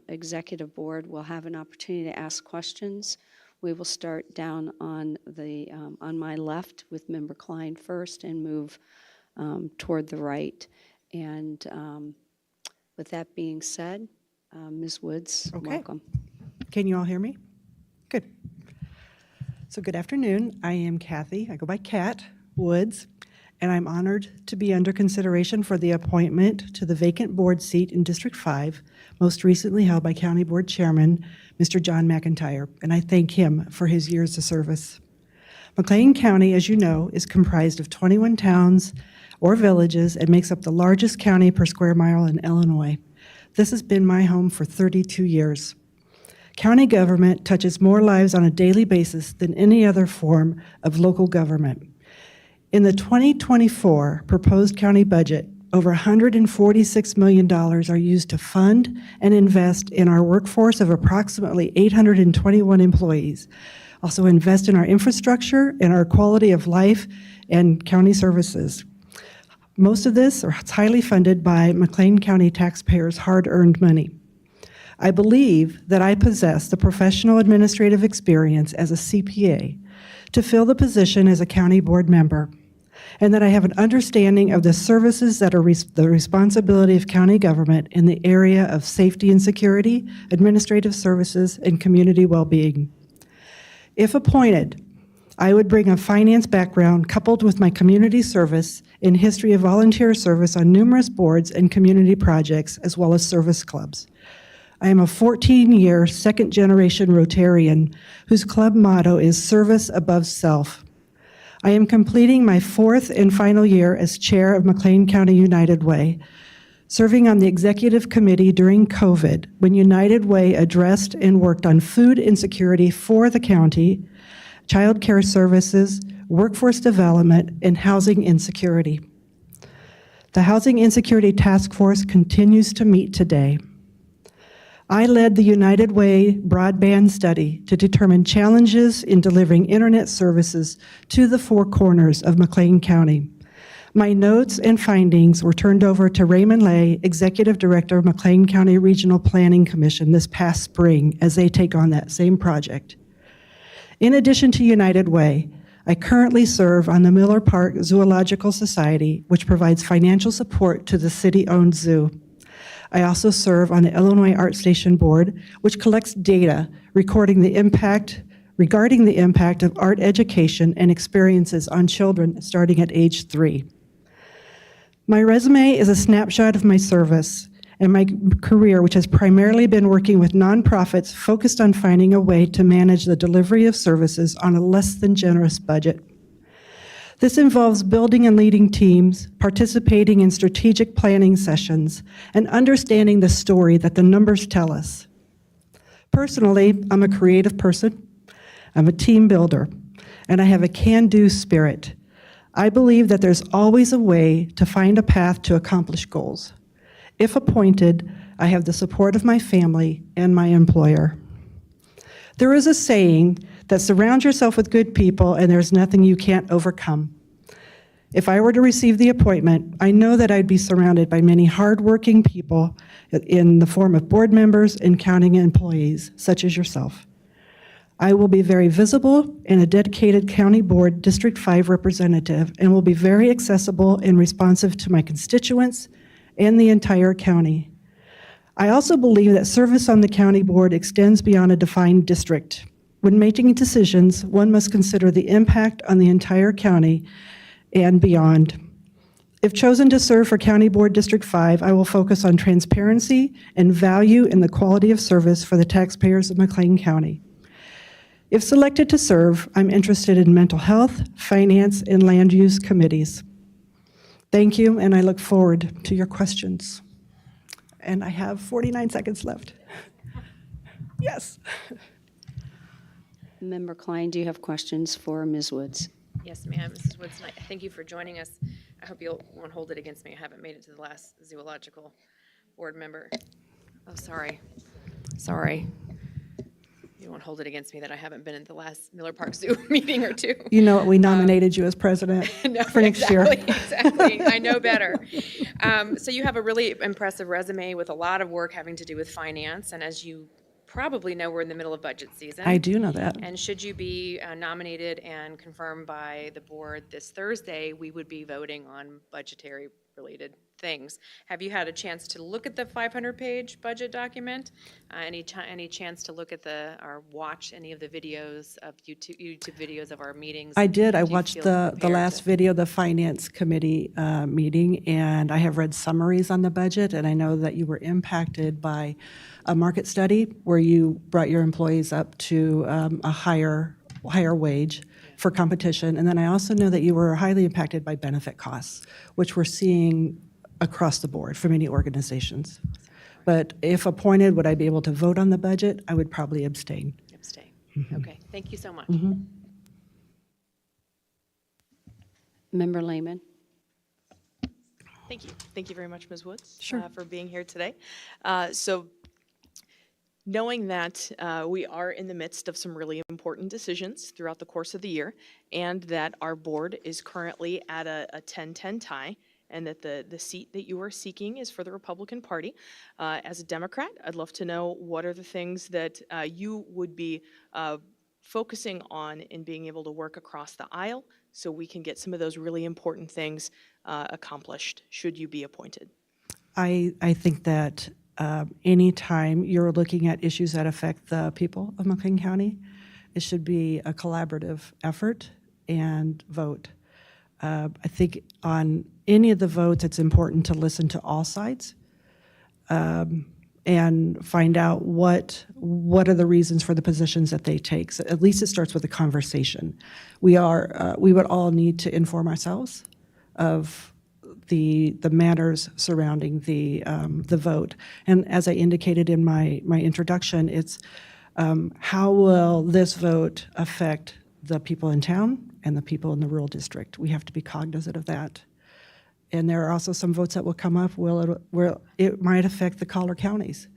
executive board. Will have an opportunity to ask questions. We will start down on the on my left with Member Klein first and move toward the right. And with that being said, Ms. Woods, welcome. Can you all hear me? Good. So good afternoon. I am Kathy. I go by Kat Woods, and I'm honored to be under consideration for the appointment to the vacant board seat in District 5, most recently held by County Board Chairman, Mr. John McIntyre, and I thank him for his years of service. McLean County, as you know, is comprised of 21 towns or villages and makes up the largest county per square mile in Illinois. This has been my home for 32 years. County government touches more lives on a daily basis than any other form of local government. In the 2024 proposed county budget, over $146 million are used to fund and invest in our workforce of approximately 821 employees. Also invest in our infrastructure and our quality of life and county services. Most of this is highly funded by McLean County taxpayers' hard-earned money. I believe that I possess the professional administrative experience as a CPA to fill the position as a county board member, and that I have an understanding of the services that are the responsibility of county government in the area of safety and security, administrative services, and community well-being. If appointed, I would bring a finance background coupled with my community service and history of volunteer service on numerous boards and community projects, as well as service clubs. I am a 14-year, second-generation Rotarian whose club motto is service above self. I am completing my 4th and final year as chair of McLean County United Way, serving on the executive committee during COVID when United Way addressed and worked on food insecurity for the county, child care services, workforce development, and housing insecurity. The Housing Insecurity Task Force continues to meet today. I led the United Way broadband study to determine challenges in delivering internet services to the 4 corners of McLean County. My notes and findings were turned over to Raymond Lay, Executive Director of McLean County Regional Planning Commission, this past spring as they take on that same project. In addition to United Way, I currently serve on the Miller Park Zoological Society, which provides financial support to the city-owned zoo. I also serve on the Illinois Art Station Board, which collects data regarding the impact of art education and experiences on children starting at age 3. My resume is a snapshot of my service and my career, which has primarily been working with nonprofits focused on finding a way to manage the delivery of services on a less than generous budget. This involves building and leading teams, participating in strategic planning sessions, and understanding the story that the numbers tell us. Personally, I'm a creative person, I'm a team builder, and I have a can-do spirit. I believe that there's always a way to find a path to accomplish goals. If appointed, I have the support of my family and my employer. There is a saying that surround yourself with good people and there's nothing you can't overcome. If I were to receive the appointment, I know that I'd be surrounded by many hardworking people in the form of board members and county employees, such as yourself. I will be very visible and a dedicated county board District 5 representative and will be very accessible and responsive to my constituents and the entire county. I also believe that service on the county board extends beyond a defined district. When making decisions, one must consider the impact on the entire county and beyond. If chosen to serve for County Board District 5, I will focus on transparency and value in the quality of service for the taxpayers of McLean County. If selected to serve, I'm interested in mental health, finance, and land use committees. Thank you, and I look forward to your questions. And I have 49 seconds left. Yes. Member Klein, do you have questions for Ms. Woods? Yes, ma'am. Mrs. Woods, thank you for joining us. I hope you won't hold it against me. I haven't made it to the last zoological board member. Oh, sorry. Sorry. You won't hold it against me that I haven't been at the last Miller Park Zoo meeting or two. You know what, we nominated you as president No, for next year. Exactly. I know better. So you have a really impressive resume with a lot of work having to do with finance, and as you probably know, we're in the middle of budget season. I do know that. And should you be nominated and confirmed by the board this Thursday, we would be voting on budgetary-related things. Have you had a chance to look at the 500-page budget document? Any chance to look at or watch any of the videos of YouTube videos of our meetings? I did. I Do you watched feel the prepared last to- video, the Finance Committee meeting, and I have read summaries on the budget, and I know that you were impacted by a market study where you brought your employees up to a higher wage for competition. And then I also know that you were highly impacted by benefit costs, which we're seeing across the board for many organizations. But if appointed, would I be able to vote on the budget? I would probably abstain. Abstain. Okay, thank you so much. Member Lehman? Thank you. Thank you very much, Ms. Woods, Sure. for being here today. So knowing that we are in the midst of some really important decisions throughout the course of the year, and that our board is currently at a 10-10 tie, and that the seat that you are seeking is for the Republican Party. As a Democrat, I'd love to know what are the things that you would be focusing on in being able to work across the aisle so we can get some of those really important things accomplished should you be appointed. I think that anytime you're looking at issues that affect the people of McLean County, It should be a collaborative effort and vote. I think on any of the votes, it's important to listen to all sides and find out what are the reasons for the positions that they take. So at least it starts with a conversation. We would all need to inform ourselves of the matters surrounding the vote. And as I indicated in my introduction, it's how will this vote affect the people in town and the people in the rural district? We have to be cognizant of that. And there are also some votes that will come up where it might affect the collar counties.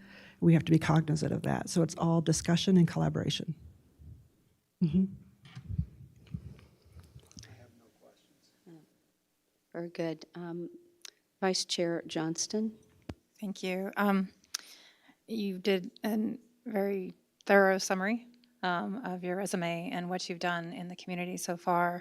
We have to be cognizant of that. So it's all discussion and collaboration. Very good. Vice Chair Johnston? Thank you. You did a very thorough summary of your resume and what you've done in the community so far.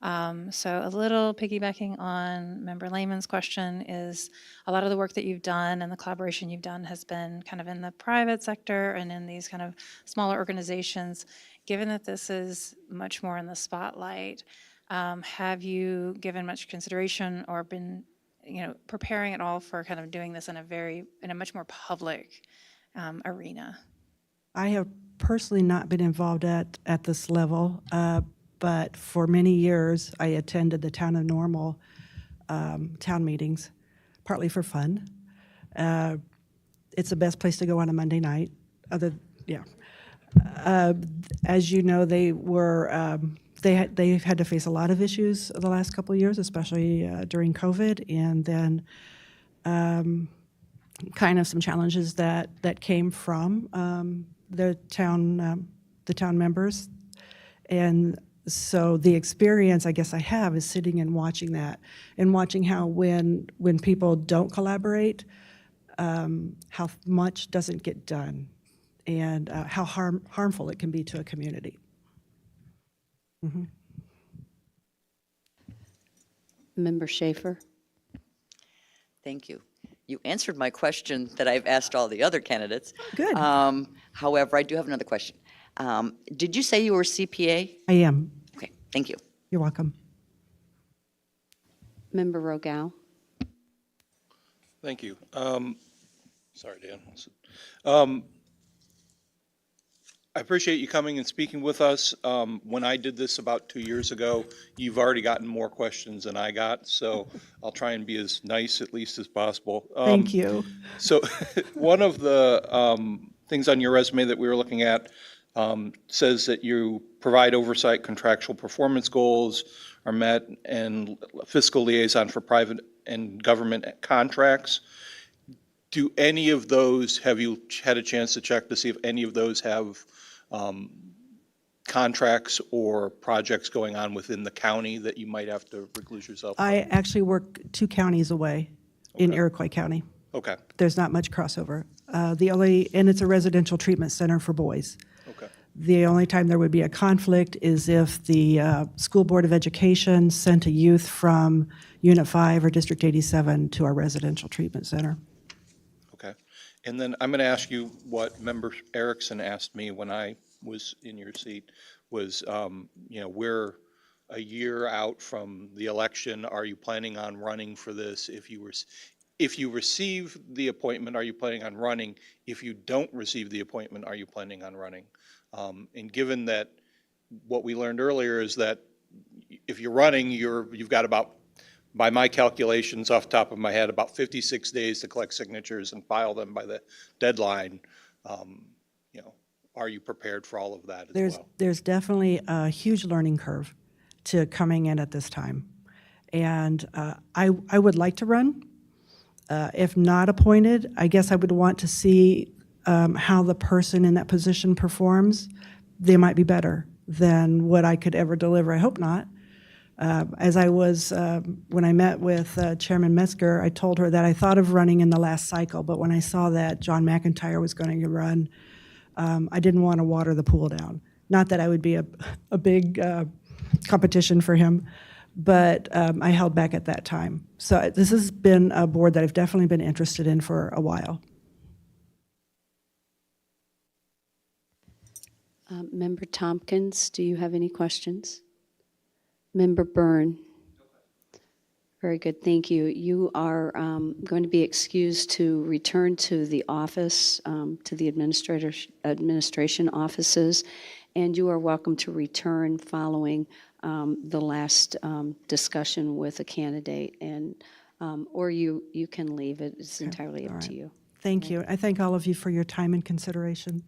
So a little piggybacking on Member Lehman's question is a lot of the work that you've done and the collaboration you've done has been kind of in the private sector and in these kind of smaller organizations. Given that this is much more in the spotlight, have you given much consideration or been, preparing at all for kind of doing this in a much more public arena? I have personally not been involved at this level, but for many years I attended the Town of Normal town meetings, partly for fun. It's the best place to go on a Monday night. As you know, they've had to face a lot of issues the last couple of years, especially during COVID, and then kind of some challenges that came from the town members. And so the experience I guess I have is sitting and watching that and watching how when people don't collaborate, how much doesn't get done and how harmful it can be to a community. Member Schaefer? Thank you. You answered my question that I've asked all the other candidates. Good. However, I do have another question. Did you say you were a CPA? I am. Okay, thank you. You're welcome. Member Rogel? Thank you. Sorry, Dan. I appreciate you coming and speaking with us. When I did this about 2 years ago, you've already gotten more questions than I got, so I'll try and be as nice at least as possible. Thank you. So one of the things on your resume that we were looking at says that you provide oversight, contractual performance goals are met, and fiscal liaison for private and government contracts. Do any of those, have you had a chance to check to see if any of those have contracts or projects going on within the county that you might have to recluse yourself from? I actually work 2 counties away in Iroquois County. Okay, There's not much crossover. And it's a residential treatment center for boys. okay, The only time there would be a conflict is if the School Board of Education sent a youth from Unit 5 or District 87 to our residential treatment center. okay. And then I'm going to ask you what Member Erickson asked me when I was in your seat was, we're a year out from the election. Are you planning on running for this? If you receive the appointment, are you planning on running? If you don't receive the appointment, are you planning on running? And given that what we learned earlier is that if you're running, you've got about, by my calculations off the top of my head, about 56 days to collect signatures and file them by the deadline. Are you prepared for all of that as well? There's definitely a huge learning curve to coming in at this time. And I would like to run. If not appointed, I guess I would want to see how the person in that position performs. They might be better than what I could ever deliver. I hope not. As I was, when I met with Chairman Metzger, I told her that I thought of running in the last cycle, but when I saw that John McIntyre was going to run, I didn't want to water the pool down. Not that I would be a big competition for him, but I held back at that time. So this has been a board that I've definitely been interested in for a while. Member Tompkins, do you have any questions? Member Byrne? Very good, thank you. You are going to be excused to return to the office, to the administration offices, and you are welcome to return following the last discussion with a candidate, and or you can leave. It's entirely up to you. Thank you. I thank all of you for your time and consideration.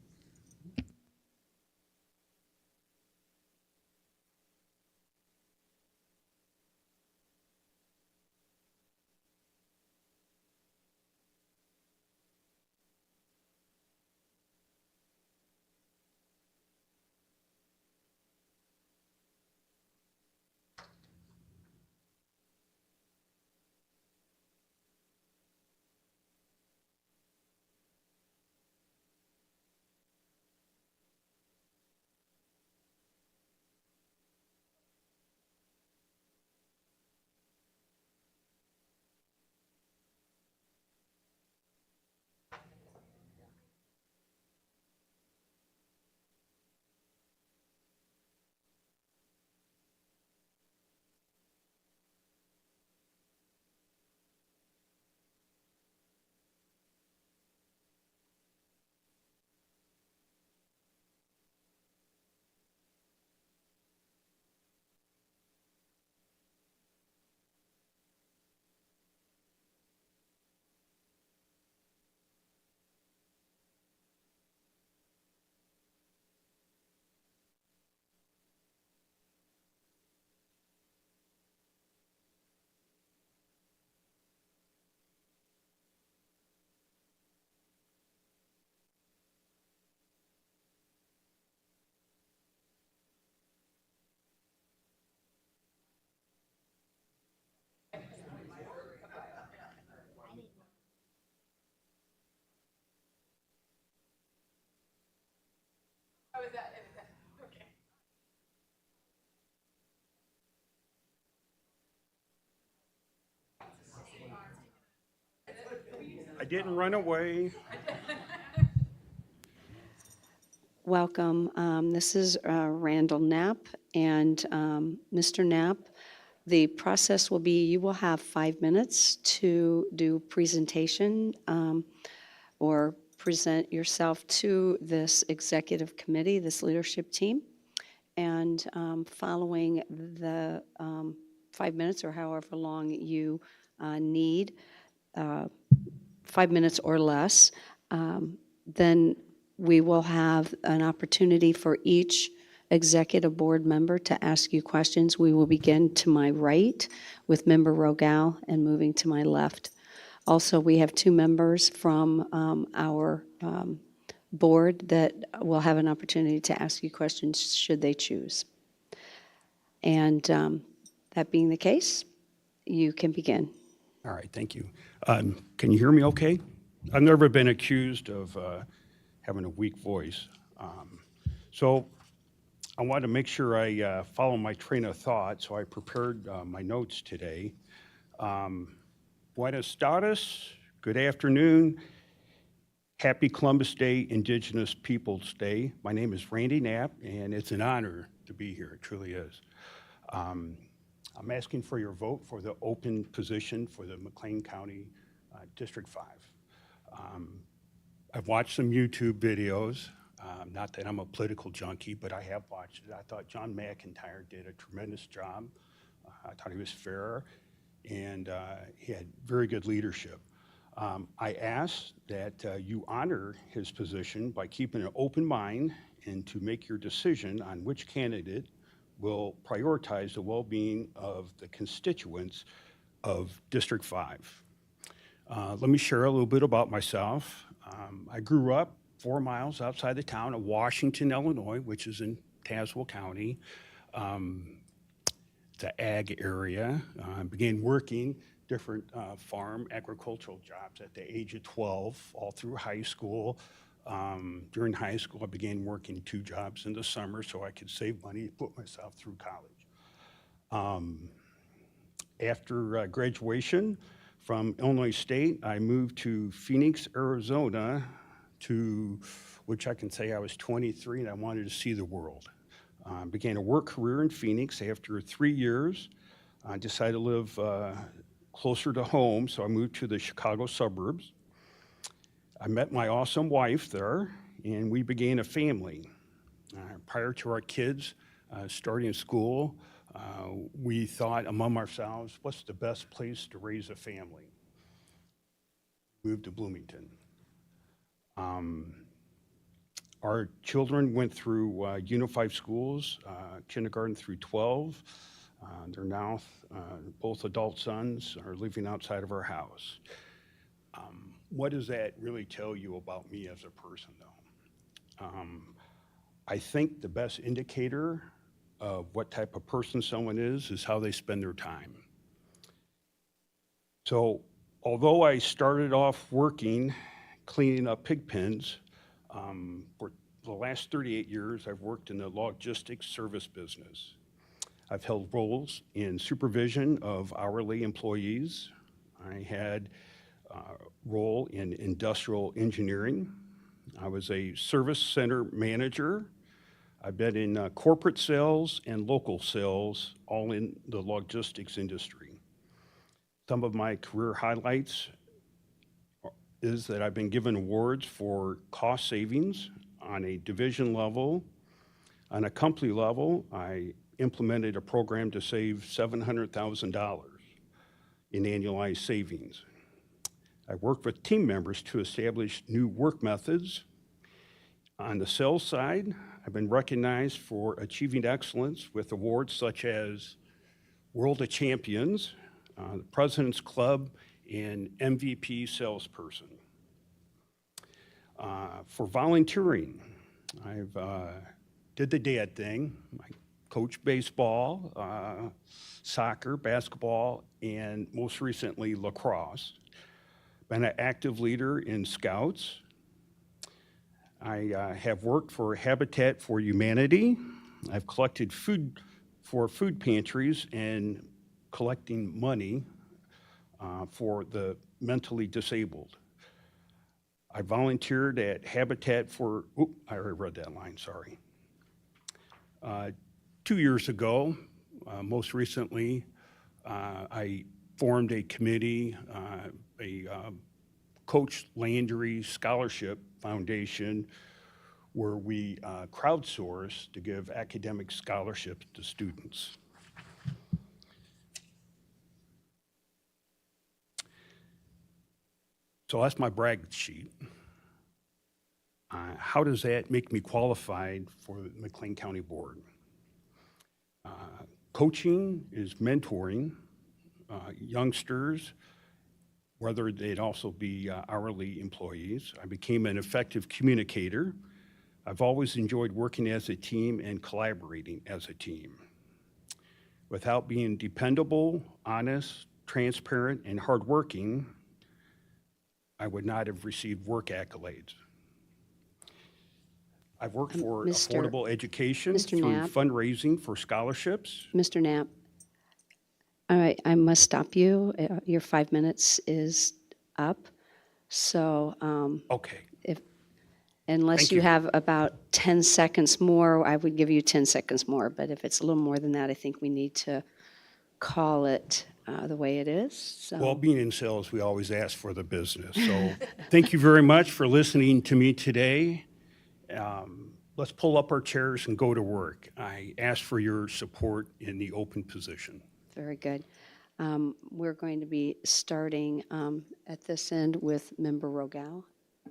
I didn't run away. Welcome. This is Randall Knapp, and Mr. Knapp, the process will be you will have 5 minutes to do presentation or present yourself to this executive committee, this leadership team. And following the 5 minutes or however long you need, 5 minutes or less, then we will have an opportunity for each executive board member to ask you questions. We will begin to my right with Member Rogal and moving to my left. Also, we have 2 members from our board that will have an opportunity to ask you questions should they choose. And that being the case, you can begin. All right, thank you. Can you hear me okay? I've never been accused of having a weak voice. So I wanted to make sure I follow my train of thought, so I prepared my notes today. Buenos tardes, good afternoon. Happy Columbus Day, Indigenous Peoples Day. My name is Randy Knapp, and it's an honor to be here. It truly is. I'm asking for your vote for the open position for the McLean County District 5. I've watched some YouTube videos. Not that I'm a political junkie, but I have watched it. I thought John McIntyre did a tremendous job. I thought he was fair, and he had very good leadership. I ask that you honor his position by keeping an open mind and to make your decision on which candidate will prioritize the well-being of the constituents of District 5. Let me share a little bit about myself. I grew up 4 miles outside the town of Washington, Illinois, which is in Tazewell County. The ag area. I began working different farm agricultural jobs at the age of 12, all through high school. During high school, I began working 2 jobs in the summer so I could save money to put myself through college. After graduation from Illinois State, I moved to Phoenix, Arizona to which I can say I was 23 and I wanted to see the world. Began a work career in Phoenix. After 3 years, I decided to live closer to home, so I moved to the Chicago suburbs. I met my awesome wife there, and we began a family. Prior to our kids starting school, we thought among ourselves, what's the best place to raise a family? Moved to Bloomington. Our children went through unified schools, kindergarten through 12. They're now, both adult sons are living outside of our house. What does that really tell you about me as a person, though? I think the best indicator of what type of person someone is how they spend their time. So, although I started off working, cleaning up pig pens, for the last 38 years, I've worked in the logistics service business. I've held roles in supervision of hourly employees. I had a role in industrial engineering. I was a service center manager. I've been in corporate sales and local sales, all in the logistics industry. Some of my career highlights is that I've been given awards for cost savings on a division level. On a company level, I implemented a program to save $700,000 in annualized savings. I worked with team members to establish new work methods. On the sales side, I've been recognized for achieving excellence with awards such as World of Champions, the President's Club, and MVP salesperson. For volunteering, I've did the dad thing. I coached baseball, soccer, basketball, and most recently lacrosse. Been an active leader in Scouts. I have worked for Habitat for Humanity. I've collected food for food pantries and collecting money for the mentally disabled. I volunteered at Habitat for, I already read that line, sorry. 2 years ago, most recently, I formed a committee, a Coach Landry Scholarship Foundation, where we crowdsource to give academic scholarships to students. So that's my brag sheet. How does that make me qualified for the McLean County Board? Coaching is mentoring youngsters, whether they'd also be hourly employees. I became an effective communicator. I've always enjoyed working as a team and collaborating as a team. Without being dependable, honest, transparent, and hardworking, I would not have received work accolades. I've worked for affordable education Mr. through Knapp. fundraising for scholarships. Mr. Knapp, all right, I must stop you. Your 5 minutes is up. So Okay. unless Thank you you. have about 10 seconds more, I would give you 10 seconds more. But if it's a little more than that, I think we need to call it the way it is. So. Well, being in sales, we always ask for the business. So thank you very much for listening to me today. Let's pull up our chairs and go to work. I ask for your support in the open position. Very good. We're going to be starting at this end with Member Rogal.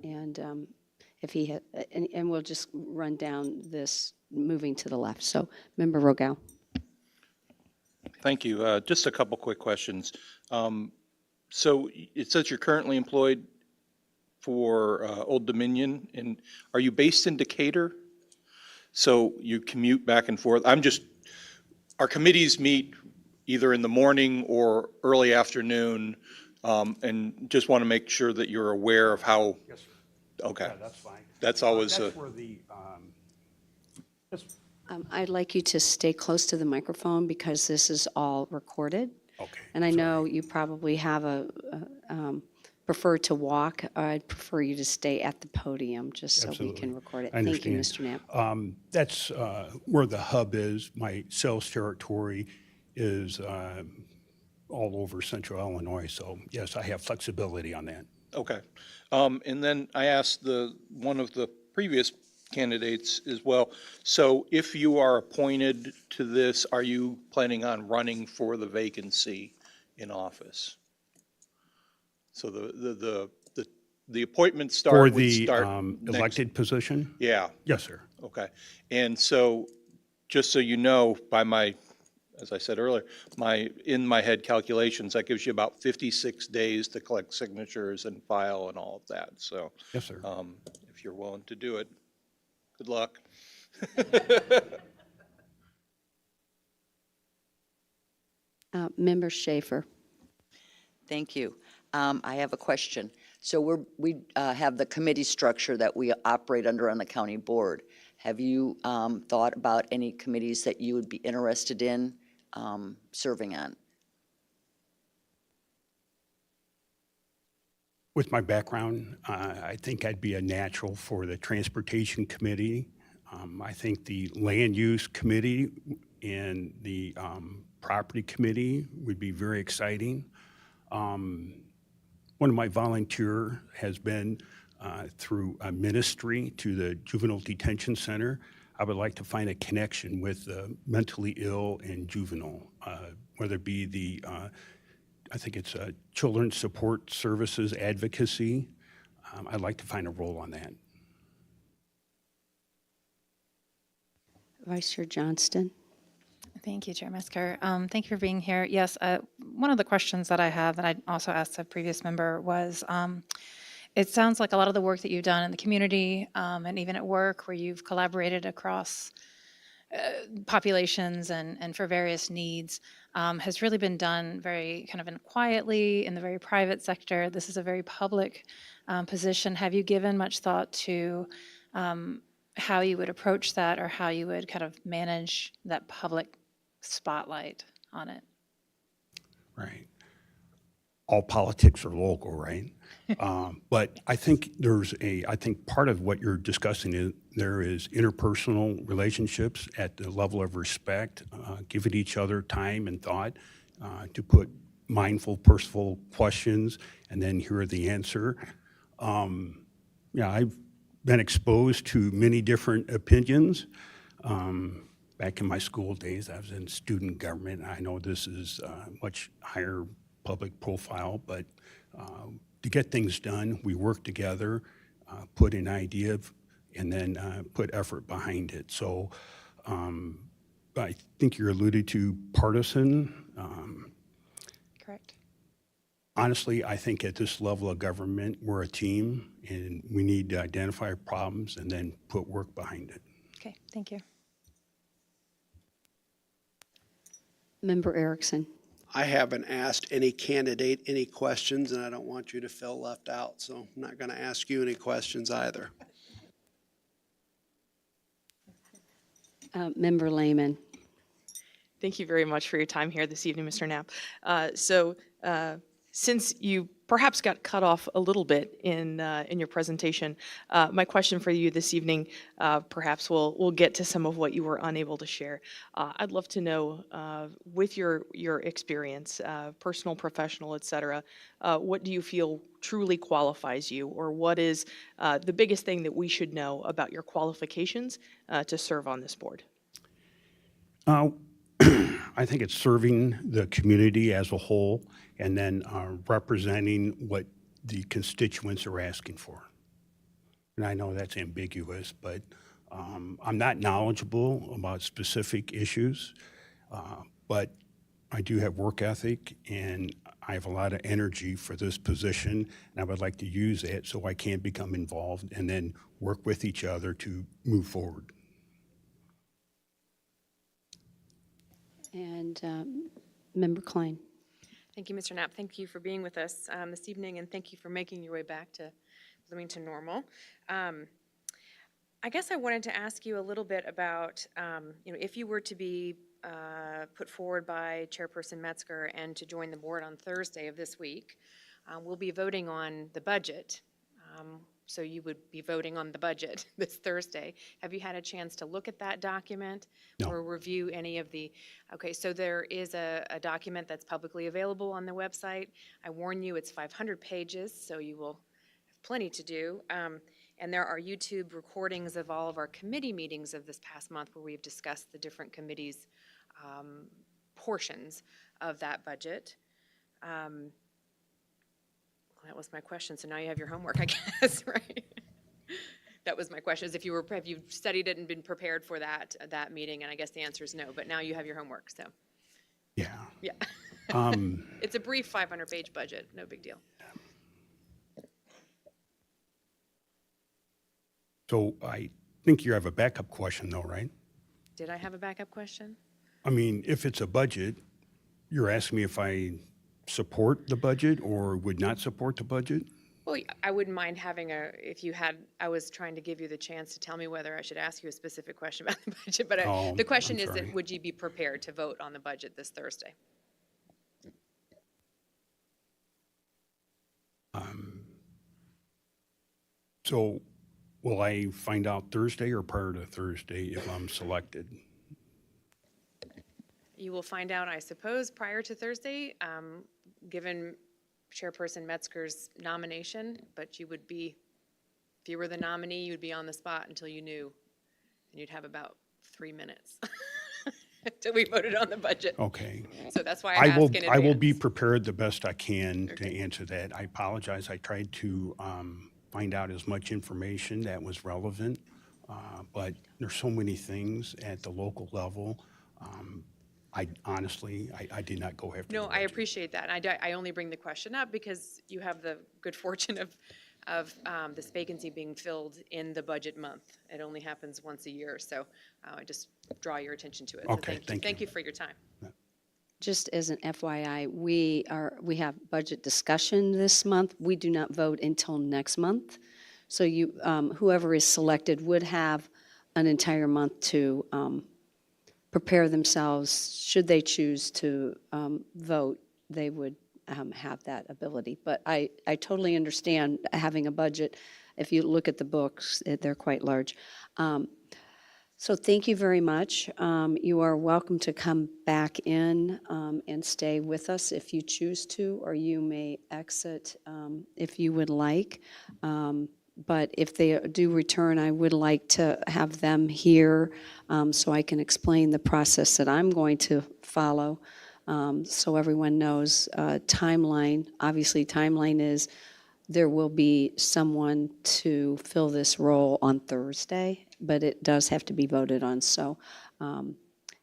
And if he had, and we'll just run down this, moving to the left. So Member Rogal. Thank you. Just a couple quick questions. So it says you're currently employed for Old Dominion, and are you based in Decatur? So you commute back and forth? Our committees meet either in the morning or early afternoon, and just want to make sure that you're aware of how. Yes, sir. Okay. Yeah, that's fine. That's always, That's where the, I'd like you to stay close to the microphone because this is all recorded. okay. And I know you probably have prefer to walk, I'd prefer you to stay at the podium, just so we Absolutely. can record it. I Thank you, understand. Mr. Knapp. That's where the hub is. My sales territory is all over central Illinois, so yes, I have flexibility on that. Okay. And then I asked one of the previous candidates as well. So if you are appointed to this, are you planning on running for the vacancy in office? So the appointment For start would the start next. elected position? Yeah, Yes, sir. okay. And so, just so you know, as I said earlier, in my head calculations, that gives you about 56 days to collect signatures and file and all of that. So, Yes, sir. if you're willing to do it, good luck. Member Schaefer. Thank you. I have a question. So we have the committee structure that we operate under on the county board. Have you thought about any committees that you would be interested in serving on? With my background, I think I'd be a natural for the Transportation Committee. I think the Land Use Committee and the Property Committee would be very exciting. One of my volunteer has been through a ministry to the Juvenile Detention Center. I would like to find a connection with the mentally ill and juvenile, whether it be the I think it's Children's Support Services Advocacy. I'd like to find a role on that. Vice Chair Johnston. Thank you, Chair Metzger. Thank you for being here. Yes, one of the questions that I have that I also asked a previous member was, it sounds like a lot of the work that you've done in the community and even at work where you've collaborated across populations and for various needs has really been done very kind of quietly in the very private sector. This is a very public position. Have you given much thought to how you would approach that or how you would kind of manage that public spotlight on it? Right. All politics are local, right? But I think I think part of what you're discussing is there is interpersonal relationships at the level of respect, giving each other time and thought to put mindful, purposeful questions and then hear the answer. Yeah, I've been exposed to many different opinions. Back in my school days, I was in student government. I know this is much higher public profile, but to get things done, we work together, put an idea, and then put effort behind it. So I think you're alluded to partisan. Correct. Honestly, I think at this level of government, we're a team, and we need to identify our problems and then put work behind it. Okay, thank you. Member Erickson. I haven't asked any candidate any questions, and I don't want you to feel left out, so I'm not going to ask you any questions either. Member Lehman. Thank you very much for your time here this evening, Mr. Knapp. Since you perhaps got cut off a little bit in your presentation, my question for you this evening, perhaps we'll get to some of what you were unable to share. I'd love to know, with your experience, personal, professional, et cetera, what do you feel truly qualifies you, or what is the biggest thing that we should know about your qualifications to serve on this board? I think it's serving the community as a whole and then representing what the constituents are asking for. And I know that's ambiguous, but I'm not knowledgeable about specific issues, but I do have work ethic and I have a lot of energy for this position, and I would like to use that so I can become involved and then work with each other to move forward. And Member Klein. Thank you, Mr. Knapp. Thank you for being with us this evening, and thank you for making your way back to Bloomington Normal. I guess I wanted to ask you a little bit about, if you were to be put forward by Chairperson Metzger and to join the board on Thursday of this week, we'll be voting on the budget. So you would be voting on the budget this Thursday. Have you had a chance to look at that document? No. Or review any of the, okay, so there is a document that's publicly available on the website. I warn you, it's 500 pages, so you will have plenty to do. And there are YouTube recordings of all of our committee meetings of this past month where we've discussed the different committees' portions of that budget. That was my question, so now you have your homework, I guess, right? That was my question, is if you studied it and been prepared for that meeting, and I guess the answer is no, but now you have your homework, so, Yeah. yeah. Um, It's a brief 500-page budget, no big deal. So I think you have a backup question though, right? Did I have a backup question? I mean, if it's a budget, you're asking me if I support the budget or would not support the budget? Well, I wouldn't mind having I was trying to give you the chance to tell me whether I should ask you a specific question about the budget, but Oh, the question I'm is that, sorry. would you be prepared to vote on the budget this Thursday? So will I find out Thursday or prior to Thursday if I'm selected? You will find out, I suppose, prior to Thursday, given Chairperson Metzger's nomination, but you would be, if you were the nominee, you'd be on the spot until you knew, and you'd have about 3 minutes until we voted on the budget. Okay. So that's why I ask in advance. I will be prepared the best I can to answer that. I apologize. I tried to find out as much information that was relevant, but there's so many things at the local level. I honestly did not go after. No, the I budget. appreciate that. And I only bring the question up because you have the good fortune of this vacancy being filled in the budget month. It only happens once a year, so I just draw your attention to it. So Okay, thank you. Thank you for your time. Just as an FYI, we have budget discussion this month. We do not vote until next month. So you, whoever is selected would have an entire month to prepare themselves. Should they choose to vote, they would have that ability. But I totally understand having a budget. If you look at the books, they're quite large. So thank you very much. You are welcome to come back in and stay with us if you choose to, or you may exit if you would like. But if they do return, I would like to have them here so I can explain the process that I'm going to follow so everyone knows timeline. Obviously, timeline is there will be someone to fill this role on Thursday, but it does have to be voted on. So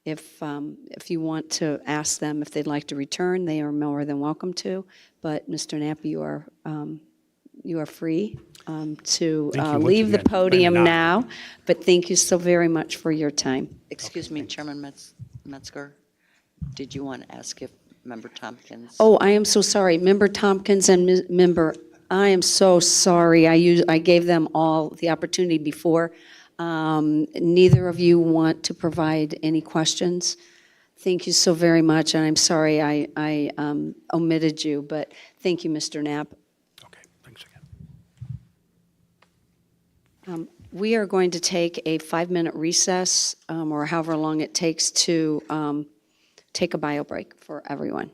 if you want to ask them if they'd like to return, they are more than welcome to. But Mr. Knapp, you are free to Thank you once leave the again. podium I'm not- now. But thank you so very much for your time. Excuse me, Chairman Metzger, did you want to ask if Member Tompkins? Oh, I am so sorry. Member Tompkins and Member, I am so sorry. I gave them all the opportunity before. Neither of you want to provide any questions? Thank you so very much, and I'm sorry I omitted you, but thank you, Mr. Knapp. Okay, thanks again. We are going to take a 5-minute recess, or however long it takes to take a bio break for everyone.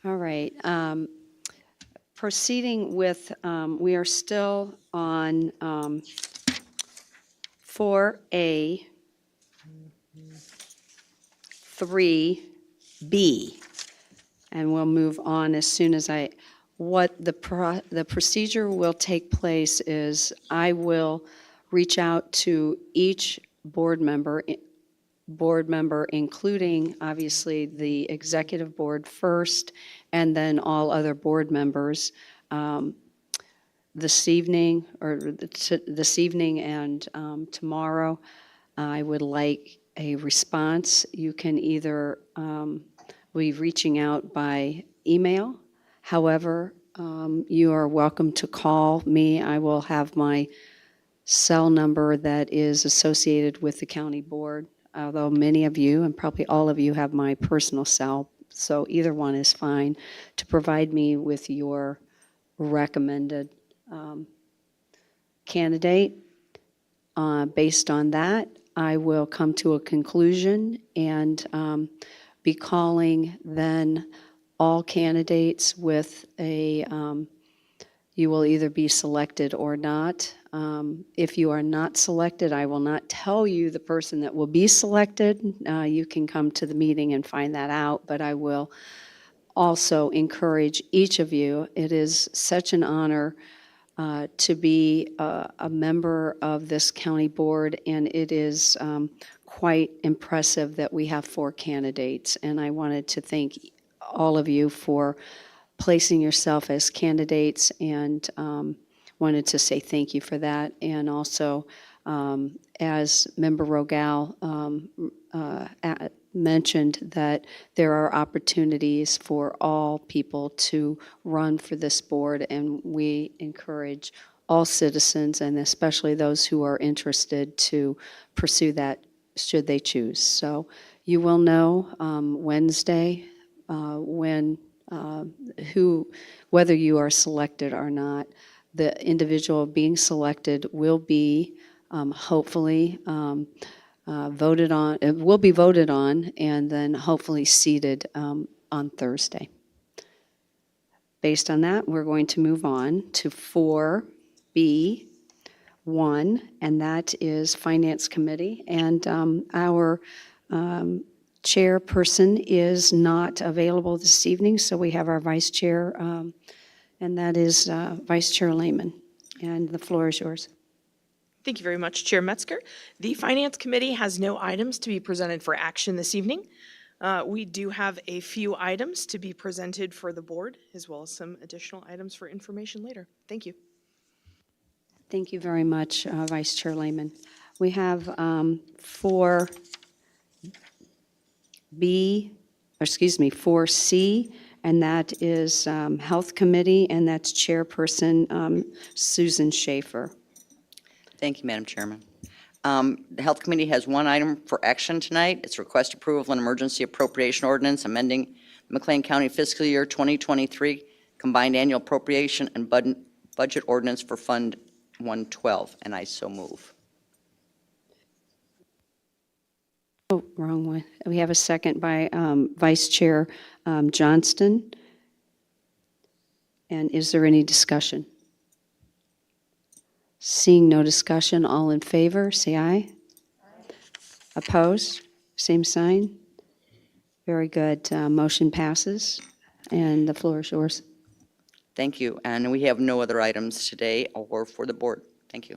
All right. Proceeding with, we are still on 4A, 3B, and we'll move on as soon as what the procedure will take place is I will reach out to each board member, including obviously the executive board first, and then all other board members this evening and tomorrow. I would like a response. You can either be reaching out by email. However, you are welcome to call me. I will have my cell number that is associated with the county board, although many of you, and probably all of you, have my personal cell, so either one is fine, to provide me with your recommended candidate. Based on that, I will come to a conclusion and be calling then all candidates with a, you will either be selected or not. If you are not selected, I will not tell you the person that will be selected. You can come to the meeting and find that out, but I will also encourage each of you. It is such an honor to be a member of this county board, and it is quite impressive that we have 4 candidates. And I wanted to thank all of you for placing yourself as candidates, and wanted to say thank you for that. And also, as Member Rogal mentioned, that there are opportunities for all people to run for this board, and we encourage all citizens, and especially those who are interested, to pursue that should they choose. So you will know Wednesday whether you are selected or not. The individual being selected will be hopefully voted on. It will be voted on and then hopefully seated on Thursday. Based on that, we're going to move on to 4B1, and that is Finance Committee. And our chairperson is not available this evening, so we have our vice chair, and that is Vice Chair Lehman. And the floor is yours. Thank you very much, Chair Metzger. The Finance Committee has no items to be presented for action this evening. We do have a few items to be presented for the board, as well as some additional items for information later. Thank you. Thank you very much, Vice Chair Lehman. We have 4C, and that is Health Committee, and that's Chairperson Susan Schaefer. Thank you, Madam Chairman. The Health Committee has one item for action tonight. It's request approval of an emergency appropriation ordinance amending McLean County fiscal year 2023 combined annual appropriation and budget ordinance for Fund 112, and I so move. Oh, wrong one. We have a second by Vice Chair Johnston. And is there any discussion? Seeing no discussion, all in favor, say aye. Opposed? Same sign. Very good. Motion passes, and the floor is yours. Thank you. And we have no other items today or for the board. Thank you.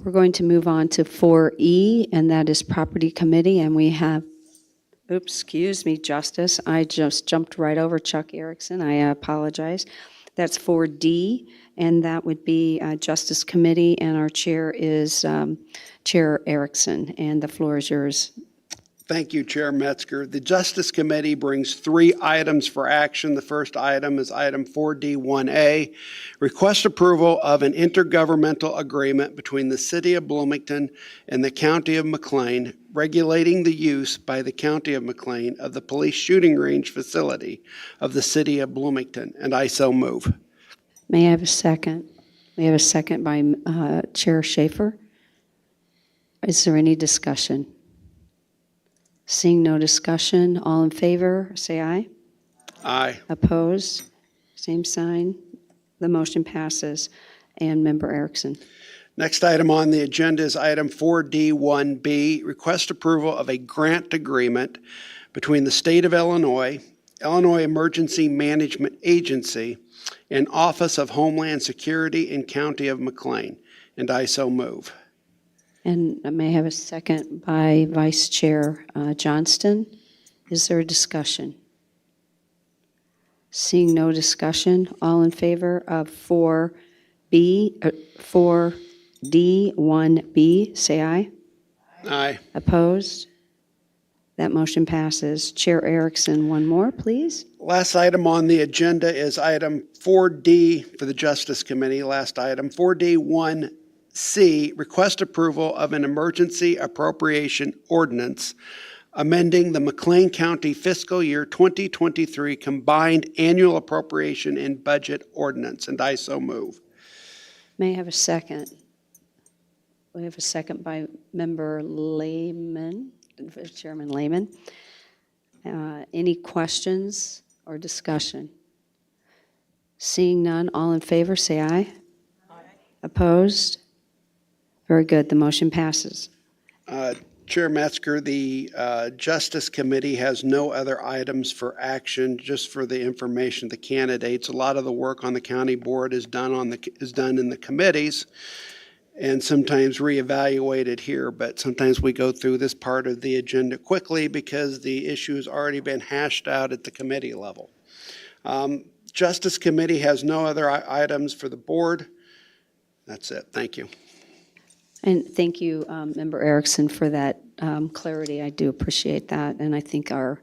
We're going to move on to 4E, and that is Property Committee, and we have, oops, excuse me, Justice. I just jumped right over Chuck Erickson. I apologize. That's 4D, and that would be Justice Committee, and our chair is Chair Erickson, and the floor is yours. Thank you, Chair Metzger. The Justice Committee brings 3 items for action. The first item is item 4D1A, request approval of an intergovernmental agreement between the City of Bloomington and the County of McLean regulating the use by the County of McLean of the police shooting range facility of the City of Bloomington, and I so move. May I have a second? We have a second by Chair Schaefer. Is there any discussion? Seeing no discussion, all in favor, say aye. Aye. Opposed? Same sign. The motion passes. And Member Erickson. Next item on the agenda is item 4D1B, request approval of a grant agreement between the State of Illinois, Illinois Emergency Management Agency, and Office of Homeland Security in County of McLean. And I so move. And I may have a second by Vice Chair Johnston. Is there a discussion? Seeing no discussion, all in favor of 4D1B, say aye. Aye. Opposed? That motion passes. Chair Erickson, one more, please. Last item on the agenda is item 4D for the Justice Committee. Last item, 4D1C, request approval of an emergency appropriation ordinance amending the McLean County fiscal year 2023 combined annual appropriation and budget ordinance, and I so move. May I have a second? We have a second by Member Lehman, Chairman Lehman. Any questions or discussion? Seeing none, all in favor, say aye. Aye. Opposed? Very good, the motion passes. Chair Metzger, the Justice Committee has no other items for action, just for the information of the candidates. A lot of the work on the county board is done in the committees and sometimes reevaluated here, but sometimes we go through this part of the agenda quickly because the issue has already been hashed out at the committee level. Justice Committee has no other items for the board. That's it. Thank you. And thank you, Member Erickson, for that clarity. I do appreciate that, and I think our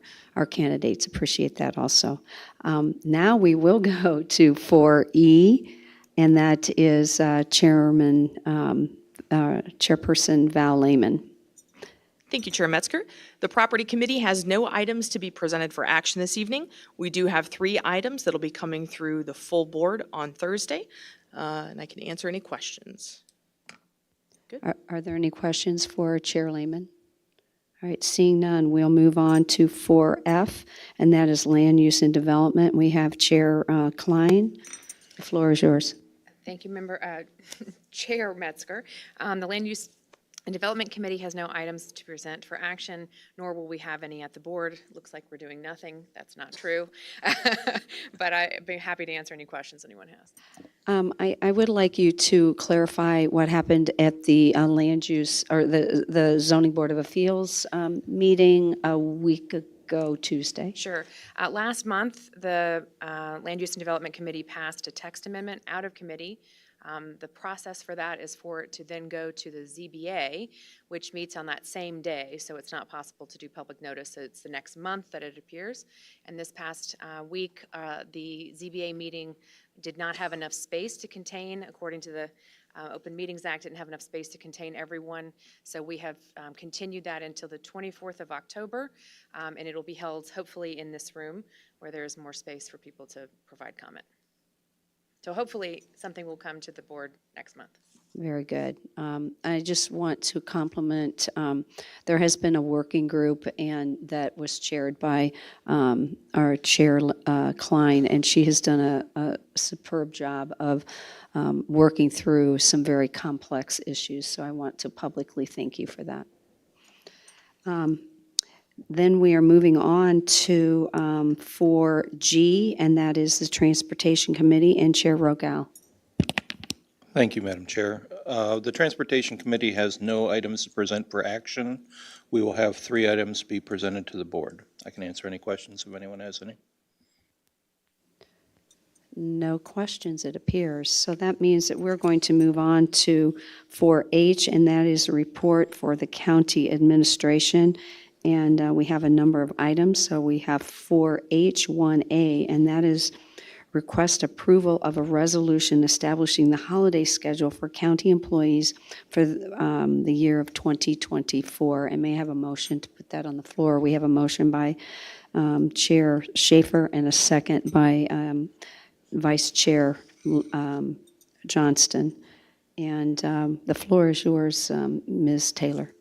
candidates appreciate that also. Now we will go to 4E, and that is Chairperson Val Lehman. Thank you, Chair Metzger. The Property Committee has no items to be presented for action this evening. We do have 3 items that'll be coming through the full board on Thursday, and I can answer any questions. Are there any questions for Chair Lehman? All right, seeing none, we'll move on to 4F, and that is Land Use and Development. We have Chair Klein. The floor is yours. Thank you, Chair Metzger. The Land Use and Development Committee has no items to present for action, nor will we have any at the board. Looks like we're doing nothing. That's not true. But I'd be happy to answer any questions anyone has. I would like you to clarify what happened at the land use, or the Zoning Board of Appeals meeting a week ago Tuesday. Sure. Last month, the Land Use and Development Committee passed a text amendment out of committee. The process for that is for it to then go to the ZBA, which meets on that same day, so it's not possible to do public notice. So it's the next month that it appears. And this past week, the ZBA meeting did not have enough space to contain, according to the Open Meetings Act, didn't have enough space to contain everyone. So we have continued that until the 24th of October, and it'll be held hopefully in this room where there is more space for people to provide comment. So hopefully something will come to the board next month. Very good. I just want to compliment, there has been a working group, and that was chaired by our Chair Klein, and she has done a superb job of working through some very complex issues. So I want to publicly thank you for that. Then we are moving on to 4G, and that is the Transportation Committee, and Chair Rogal. Thank you, Madam Chair. The Transportation Committee has no items to present for action. We will have 3 items be presented to the board. I can answer any questions if anyone has any. No questions, it appears. So that means that we're going to move on to 4H, and that is a report for the county administration. And we have a number of items. So we have 4H1A, and that is request approval of a resolution establishing the holiday schedule for county employees for the year of 2024. And may I have a motion to put that on the floor? We have a motion by Chair Schaefer and a second by Vice Chair Johnston. And the floor is yours, Ms. Taylor.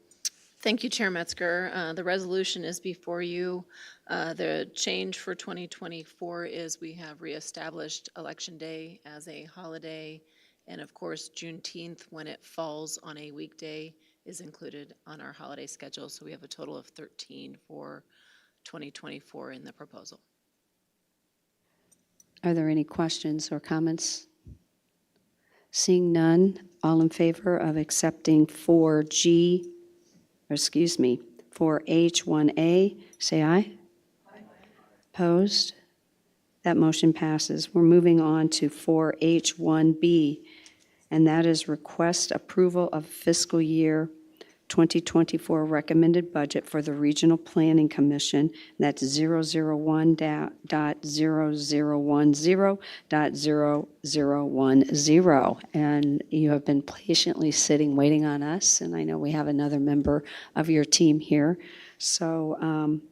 Thank you, Chair Metzger. The resolution is before you. The change for 2024 is we have reestablished Election Day as a holiday. And of course, Juneteenth, when it falls on a weekday, is included on our holiday schedule. So we have a total of 13 for 2024 in the proposal. Are there any questions or comments? Seeing none, all in favor of accepting 4H1A, say aye. Opposed? That motion passes. We're moving on to 4H1B, and that is request approval of fiscal year 2024 recommended budget for the Regional Planning Commission. That's 001.0010.0010. And you have been patiently sitting, waiting on us, and I know we have another member of your team here. So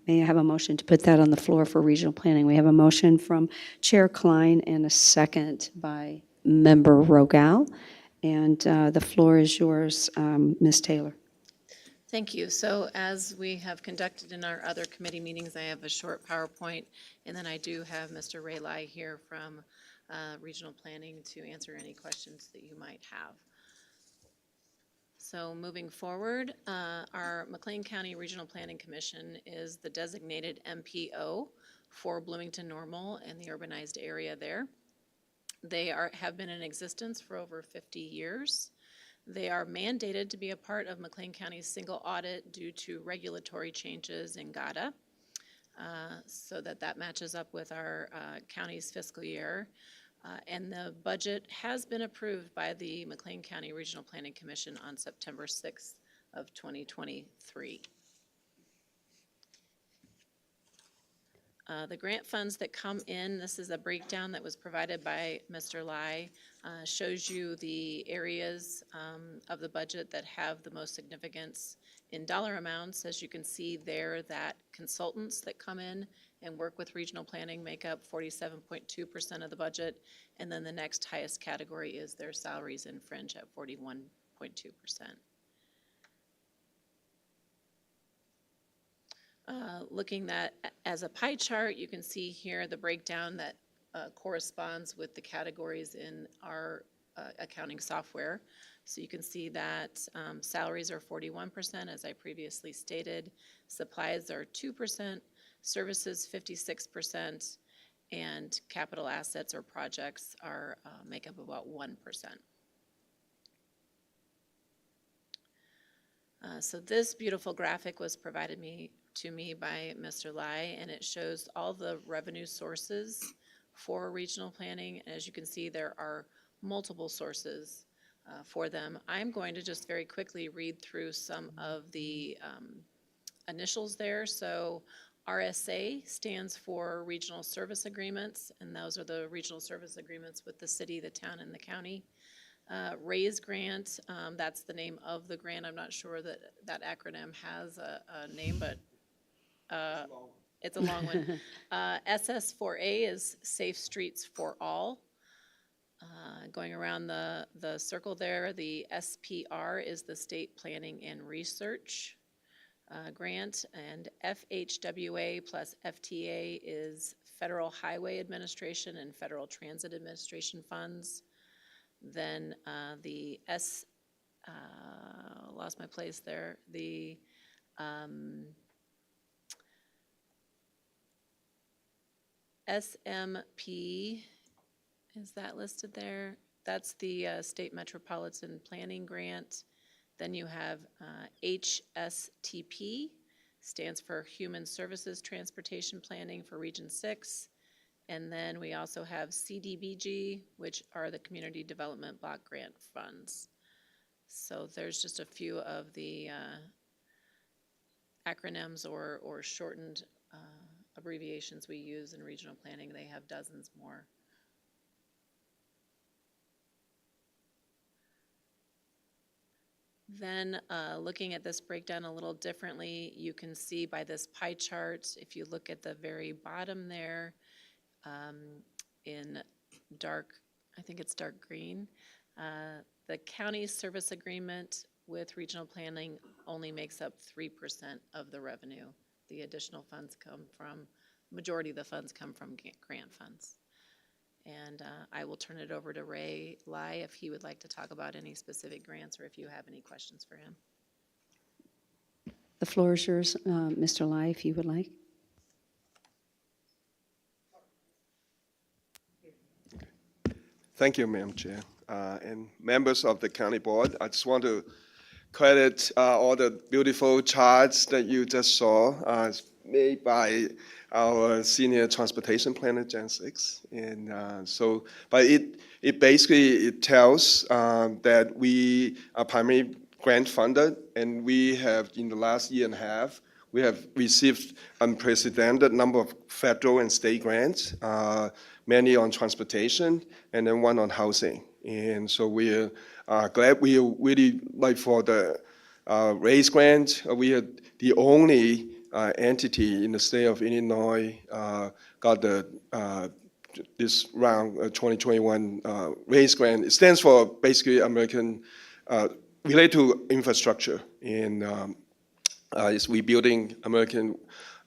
may I have a motion to put that on the floor for regional planning? We have a motion from Chair Klein and a second by Member Rogal. And the floor is yours, Ms. Taylor. Thank you. So as we have conducted in our other committee meetings, I have a short PowerPoint, and then I do have Mr. Ray Lai here from Regional Planning to answer any questions that you might have. So moving forward, our McLean County Regional Planning Commission is the designated MPO for Bloomington Normal and the urbanized area there. They have been in existence for over 50 years. They are mandated to be a part of McLean County's single audit due to regulatory changes in GATA, so that matches up with our county's fiscal year. And the budget has been approved by the McLean County Regional Planning Commission on September 6th of 2023. The grant funds that come in, this is a breakdown that was provided by Mr. Lai, shows you the areas of the budget that have the most significance in dollar amounts. As you can see there, that consultants that come in and work with regional planning make up 47.2% of the budget, and then the next highest category is their salaries and fringe at 41.2%. Looking at as a pie chart, you can see here the breakdown that corresponds with the categories in our accounting software. So you can see that salaries are 41%, as I previously stated. Supplies are 2%, services 56%, and capital assets or projects are make up about 1%. So this beautiful graphic was provided to me by Mr. Lai, and it shows all the revenue sources for regional planning. As you can see, there are multiple sources for them. I'm going to just very quickly read through some of the initials there. So RSA stands for Regional Service Agreements, and those are the regional service agreements with the city, the town, and the county. RAISE grant, that's the name of the grant. I'm not sure that that acronym has a name, but it's a long one. SS4A is Safe Streets for All. Going around the circle there, the SPR is the State Planning and Research grant, and FHWA plus FTA is Federal Highway Administration and Federal Transit Administration funds. Then the lost my place there, the SMP, is that listed there? That's the State Metropolitan Planning Grant. Then you have HSTP, stands for Human Services Transportation Planning for Region 6. And then we also have CDBG, which are the Community Development Block Grant Funds. So there's just a few of the acronyms or shortened abbreviations we use in regional planning. They have dozens more. Then looking at this breakdown a little differently, you can see by this pie chart, if you look at the very bottom there, in dark, I think it's dark green, the county service agreement with regional planning only makes up 3% of the revenue. The additional funds majority of the funds come from grant funds. And I will turn it over to Ray Lai if he would like to talk about any specific grants or if you have any questions for him. The floor is yours, Mr. Lai, if you would like. Thank you, Madam Chair. And members of the county board, I just want to credit all the beautiful charts that you just saw made by our senior transportation planner, Jan 6. And but it basically tells that we are primarily grant funded, and we have, in the last year and a half, we have received unprecedented number of federal and state grants, many on transportation, and then one on housing. And so we are glad we are really, like for the RAISE grant, we are the only entity in the state of Illinois got this round 2021 RAISE grant. It stands for basically American, related to infrastructure. And it's rebuilding American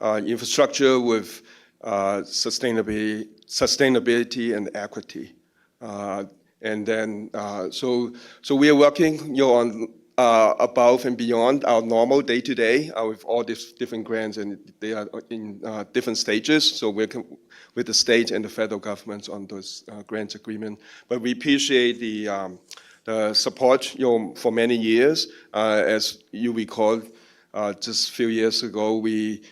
infrastructure with sustainability and equity. And then, so we are working on above and beyond our normal day-to-day with all these different grants, and they are in different stages. So we're with the state and the federal governments on those grants agreement. But we appreciate the support for many years. As you recall, just a few years ago, the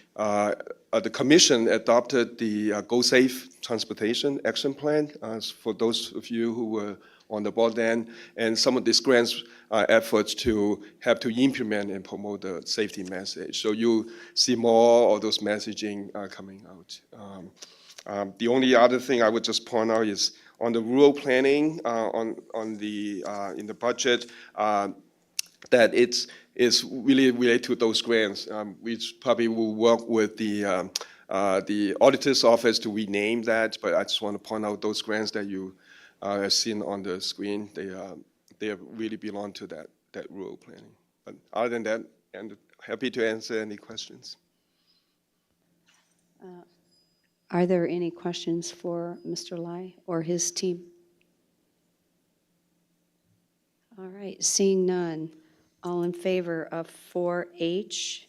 commission adopted the Go Safe Transportation Action Plan for those of you who were on the board then, and some of these grants are efforts to have to implement and promote the safety message. So you see more of those messaging coming out. The only other thing I would just point out is on the rural planning in the budget, that it's really related to those grants. We probably will work with the auditor's office to rename that, but I just want to point out those grants that you have seen on the screen. They really belong to that rural planning. But other than that, I'm happy to answer any questions. Are there any questions for Mr. Lai or his team? All right, seeing none. All in favor of 4H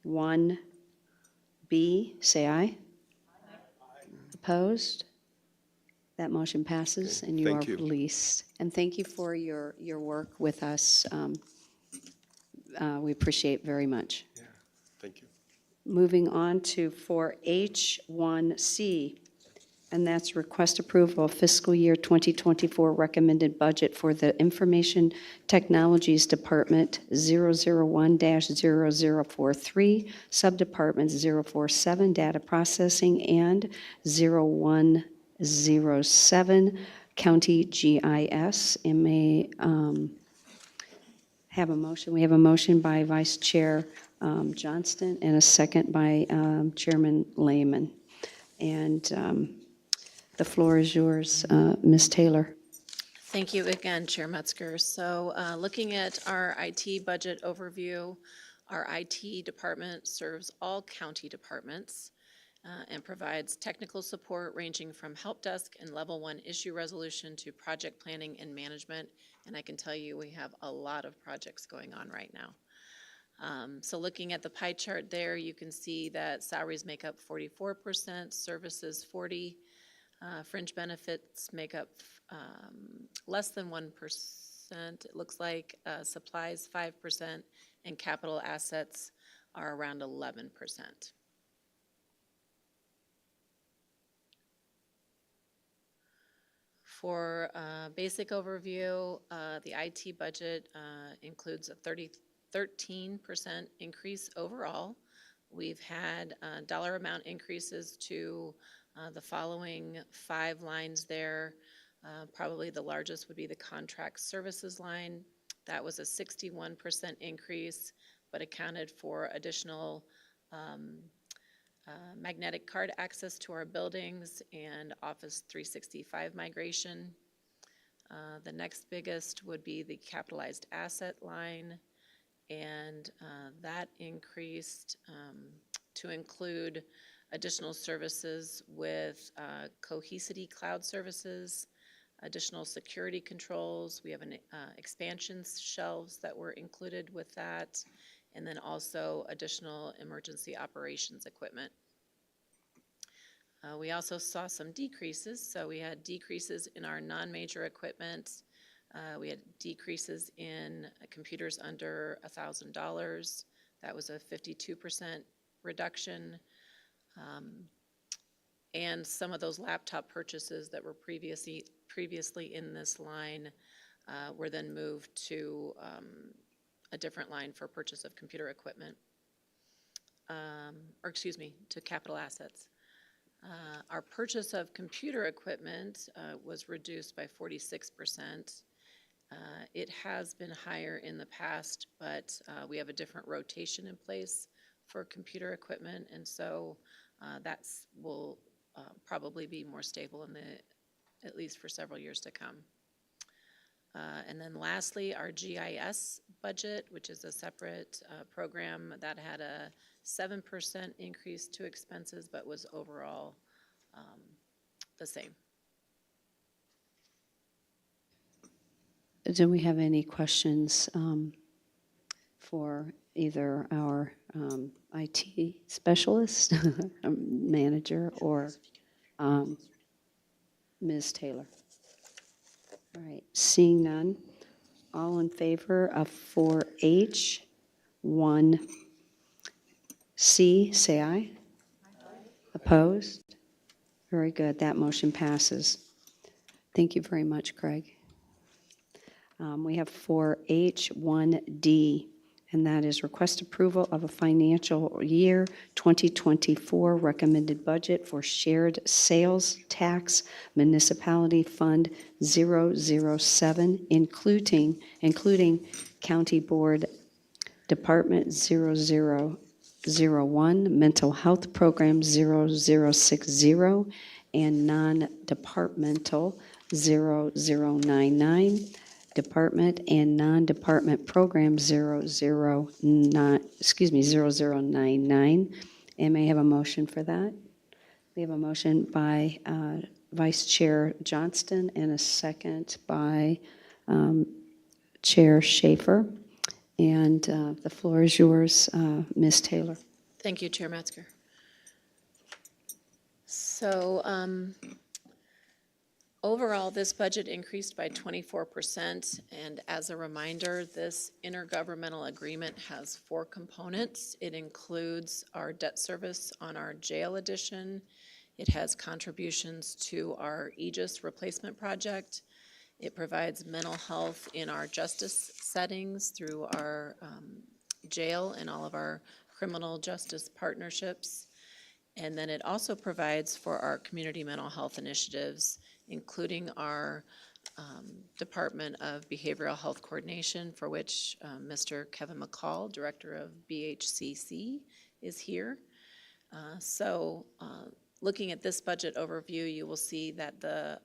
1B, say aye. Opposed? That motion passes, and you are Thank you. released. And thank you for your work with us. We appreciate very much. Thank you. Moving on to 4H1C, and that's request approval of fiscal year 2024 recommended budget for the Information Technologies Department 001-0043, Subdepartment 047, Data Processing, and 0107, County GIS. And may have a motion. We have a motion by Vice Chair Johnston and a second by Chairman Lehman. And the floor is yours, Ms. Taylor. Thank you again, Chair Metzger. So looking at our IT budget overview, our IT department serves all county departments and provides technical support ranging from help desk and level 1 issue resolution to project planning and management. And I can tell you we have a lot of projects going on right now. So looking at the pie chart there, you can see that salaries make up 44%, services 40%, fringe benefits make up less than 1%, it looks like, supplies 5%, and capital assets are around 11%. For basic overview, the IT budget includes a 13% increase overall. We've had dollar amount increases to the following 5 lines there. Probably the largest would be the contract services line. That was a 61% increase, but accounted for additional magnetic card access to our buildings and Office 365 migration. The next biggest would be the capitalized asset line. And that increased to include additional services with Cohesity Cloud Services, additional security controls. We have an expansion shelves that were included with that, and then also additional emergency operations equipment. We also saw some decreases. So we had decreases in our non-major equipment. We had decreases in computers under $1,000. That was a 52% reduction. And some of those laptop purchases that were previously in this line were then moved to a different line for purchase of computer equipment, or excuse me, to capital assets. Our purchase of computer equipment was reduced by 46%. It has been higher in the past, but we have a different rotation in place for computer equipment, and so that will probably be more stable at least for several years to come. And then lastly, our GIS budget, which is a separate program that had a 7% increase to expenses, but was overall the same. Do we have any questions for either our IT specialist, manager, or Ms. Taylor? All right, seeing none, all in favor of 4H, 1C, say aye. Opposed? Very good, that motion passes. Thank you very much, Craig. We have 4H, 1D, and that is request approval of a financial year 2024 recommended budget for shared sales tax municipality fund 007, including county board department 0001, mental health program 0060, and non-departmental 0099. Department and non-department program 0099. And may I have a motion for that? We have a motion by Vice Chair Johnston and a second by Chair Schaefer. And the floor is yours, Ms. Taylor. Thank you, Chair Metzger. So overall, this budget increased by 24%, and as a reminder, this intergovernmental agreement has 4 components. It includes our debt service on our jail addition. It has contributions to our Aegis replacement project. It provides mental health in our justice settings through our jail and all of our criminal justice partnerships. And then it also provides for our community mental health initiatives, including our Department of Behavioral Health Coordination, for which Mr. Kevin McCall, Director of BHCC, is here. Looking at this budget overview, you will see that the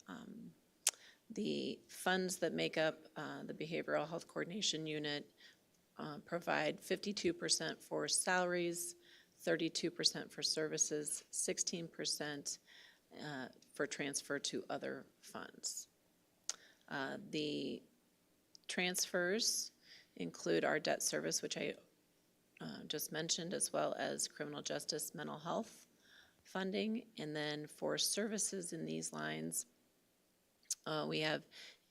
funds that make up the Behavioral Health Coordination Unit provide 52% for salaries, 32% for services, 16% for transfer to other funds. The transfers include our debt service, which I just mentioned, as well as criminal justice mental health funding. And then for services in these lines, we have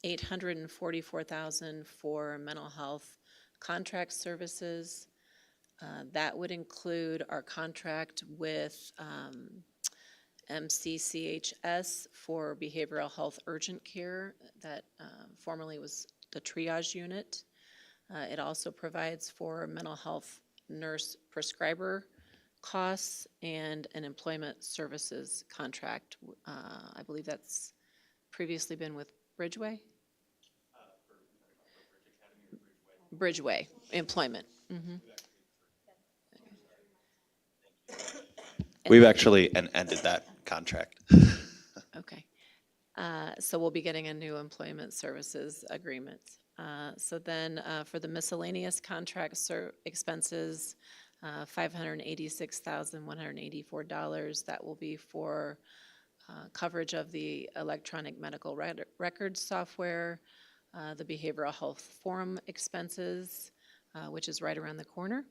$844,000 for mental health contract services. That would include our contract with MCCHS for behavioral health urgent care that formerly was the triage unit. It also provides for mental health nurse prescriber costs and an employment services contract. I believe that's previously been with Bridgeway? Bridgeway employment. We've actually ended that contract. Okay. So we'll be getting a new employment services agreement So then for the miscellaneous contract expenses, $586,184, that will be for coverage of the electronic medical records software, the behavioral health forum expenses, which is right around the corner,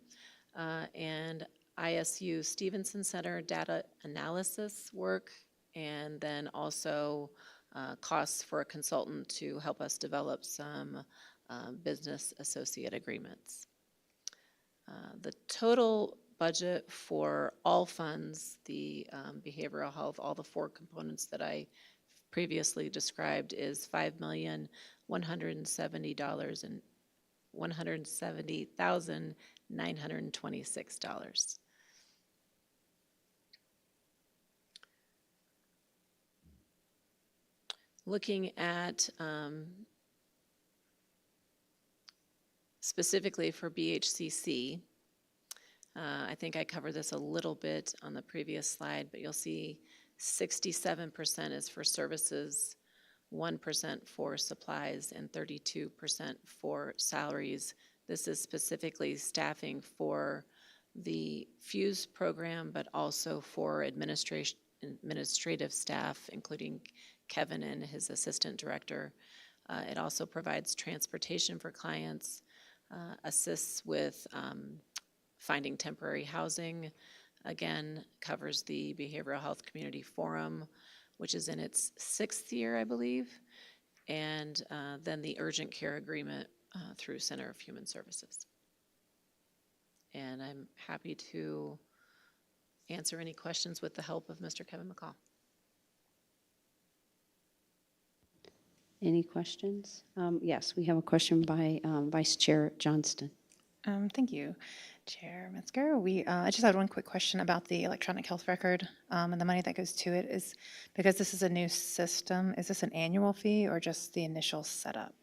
and ISU Stevenson Center data analysis work, and then also costs for a consultant to help us develop some business associate agreements. The total budget for all funds, the behavioral health, all the four components that I previously described, is $170,926. Looking at specifically for BHCC, I think I covered this a little bit on the previous slide, but you'll see 67% is for services, 1% for supplies, and 32% for salaries. This is specifically staffing for the FUSE program, but also for administrative staff, including Kevin and his assistant director. It also provides transportation for clients, assists with finding temporary housing, again, covers the Behavioral Health Community Forum, which is in its 6th year, I believe, and then the urgent care agreement through Center of Human Services. And I'm happy to answer any questions with the help of Mr. Kevin McCall. Any questions? Yes, we have a question by Vice Chair Johnston. Thank you, Chair Metzger. I just had one quick question about the electronic health record and the money that goes to it. Is because this is a new system, is this an annual fee or just the initial setup?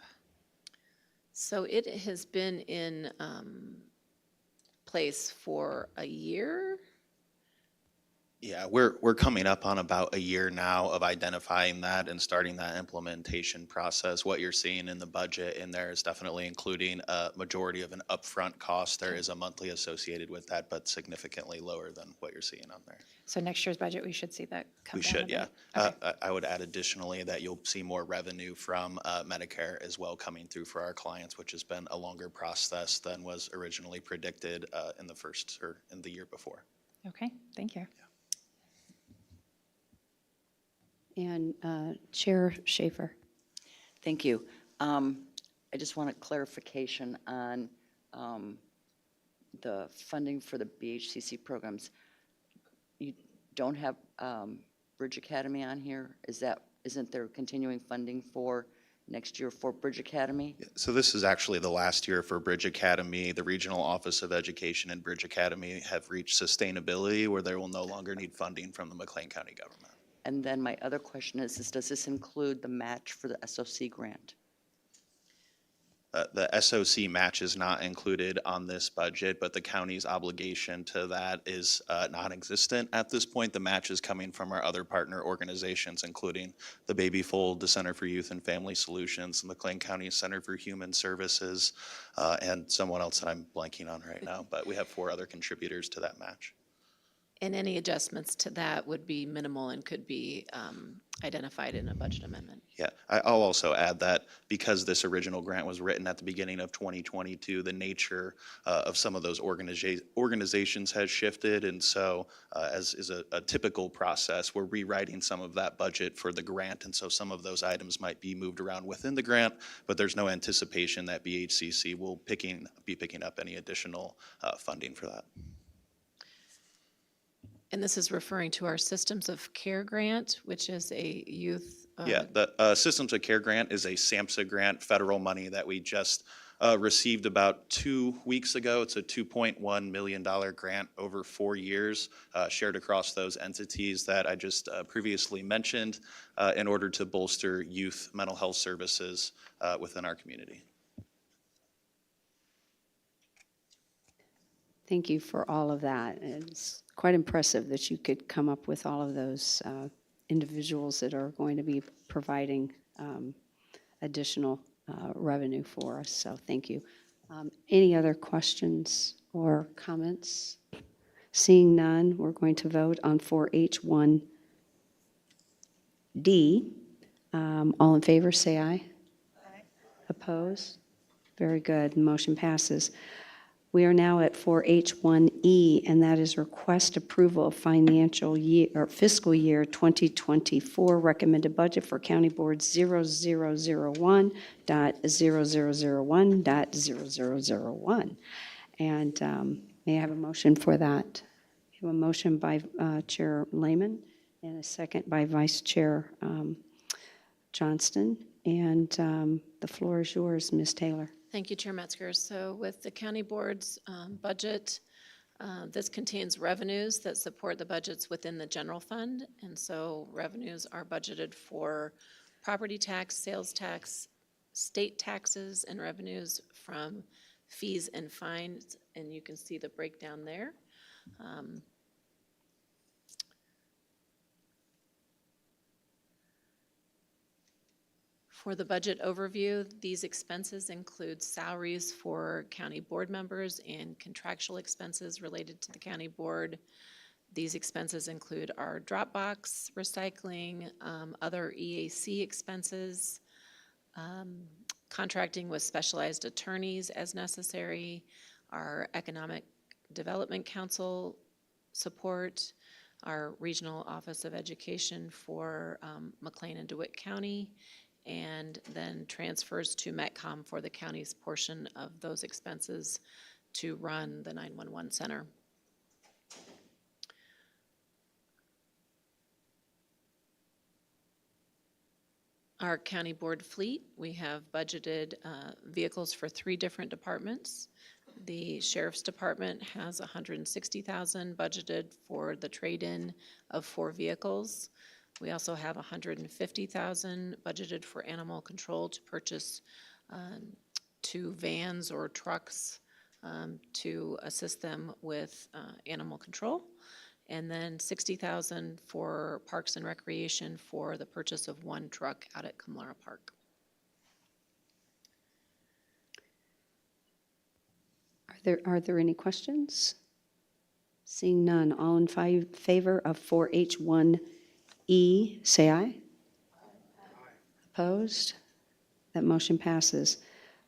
So it has been in place for a year. Yeah, we're coming up on about a year now of identifying that and starting that implementation process. What you're seeing in the budget in there is definitely including a majority of an upfront cost. There is a monthly associated with that, but significantly lower than what you're seeing on there. So next year's budget, we should see that come We down should, a yeah. bit? I would add additionally that you'll see more revenue from Medicare as well coming through for our clients, which has been a longer process than was originally predicted in the first or in the year before. Okay, thank you. And Chair Schaefer. Thank you. I just want a clarification on the funding for the BHCC programs. You don't have Bridge Academy on here? Isn't there continuing funding for next year for Bridge Academy? So this is actually the last year for Bridge Academy. The Regional Office of Education and Bridge Academy have reached sustainability where they will no longer need funding from the McLean County government. And then my other question is does this include the match for the SOC grant? The SOC match is not included on this budget, but the county's obligation to that is non-existent at this point. The match is coming from our other partner organizations, including the Baby Fold, the Center for Youth and Family Solutions, the McLean County Center for Human Services, and someone else that I'm blanking on right now, but we have 4 other contributors to that match. And any adjustments to that would be minimal and could be identified in a budget amendment. Yeah, I'll also add that because this original grant was written at the beginning of 2022, the nature of some of those organizations has shifted. And so as is a typical process, we're rewriting some of that budget for the grant. And so some of those items might be moved around within the grant, but there's no anticipation that BHCC will be picking up any additional funding for that. And this is referring to our Systems of Care grant, which is a youth. Yeah, the Systems of Care grant is a SAMHSA grant, federal money that we just received about 2 weeks ago. It's a $2.1 million grant over 4 years, shared across those entities that I just previously mentioned in order to bolster youth mental health services within our community. Thank you for all of that. It's quite impressive that you could come up with all of those individuals that are going to be providing additional revenue for us, so thank you. Any other questions or comments? Seeing none, we're going to vote on 4H1D. All in favor, say aye. Aye. Opposed? Very good, motion passes. We are now at 4H1E, and that is request approval of financial year, or fiscal year 2024 recommended budget for County Board 0001.0001.0001. And may I have a motion for that? We have a motion by Chair Lehman and a second by Vice Chair Johnston. And the floor is yours, Ms. Taylor. Thank you, Chair Metzger. So with the county board's budget, this contains revenues that support the budgets within the general fund. And so revenues are budgeted for property tax, sales tax, state taxes, and revenues from fees and fines. And you can see the breakdown there. For the budget overview, these expenses include salaries for county board members and contractual expenses related to the county board. These expenses include our Dropbox, recycling, other EAC expenses, contracting with specialized attorneys as necessary, our Economic Development Council support, our Regional Office of Education for McLean and DeWitt County, and then transfers to Metcom for the county's portion of those expenses to run the 911 center. Our county board fleet, we have budgeted vehicles for 3 different departments. The Sheriff's Department has $160,000 budgeted for the trade-in of 4 vehicles. We also have $150,000 budgeted for animal control to purchase 2 vans or trucks to assist them with animal control. And then $60,000 for Parks and Recreation for the purchase of 1 truck out at Kamlara Park. Are there any questions? Seeing none, all in favor of 4H1E, say aye. Opposed? That motion passes.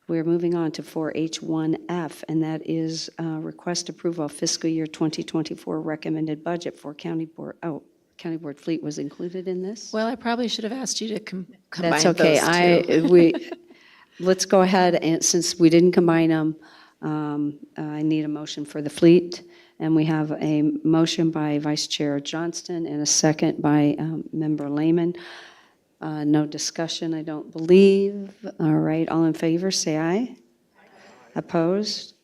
We're moving on to 4H1F, and that is request approval of fiscal year 2024 recommended budget for county board. Oh, county board fleet was included in this? Well, I probably should have asked you to combine That's okay. those two. Let's go ahead, and since we didn't combine them, I need a motion for the fleet. And we have a motion by Vice Chair Johnston and a second by Member Lehman. No discussion, I don't believe. All right, all in favor, say aye. Opposed?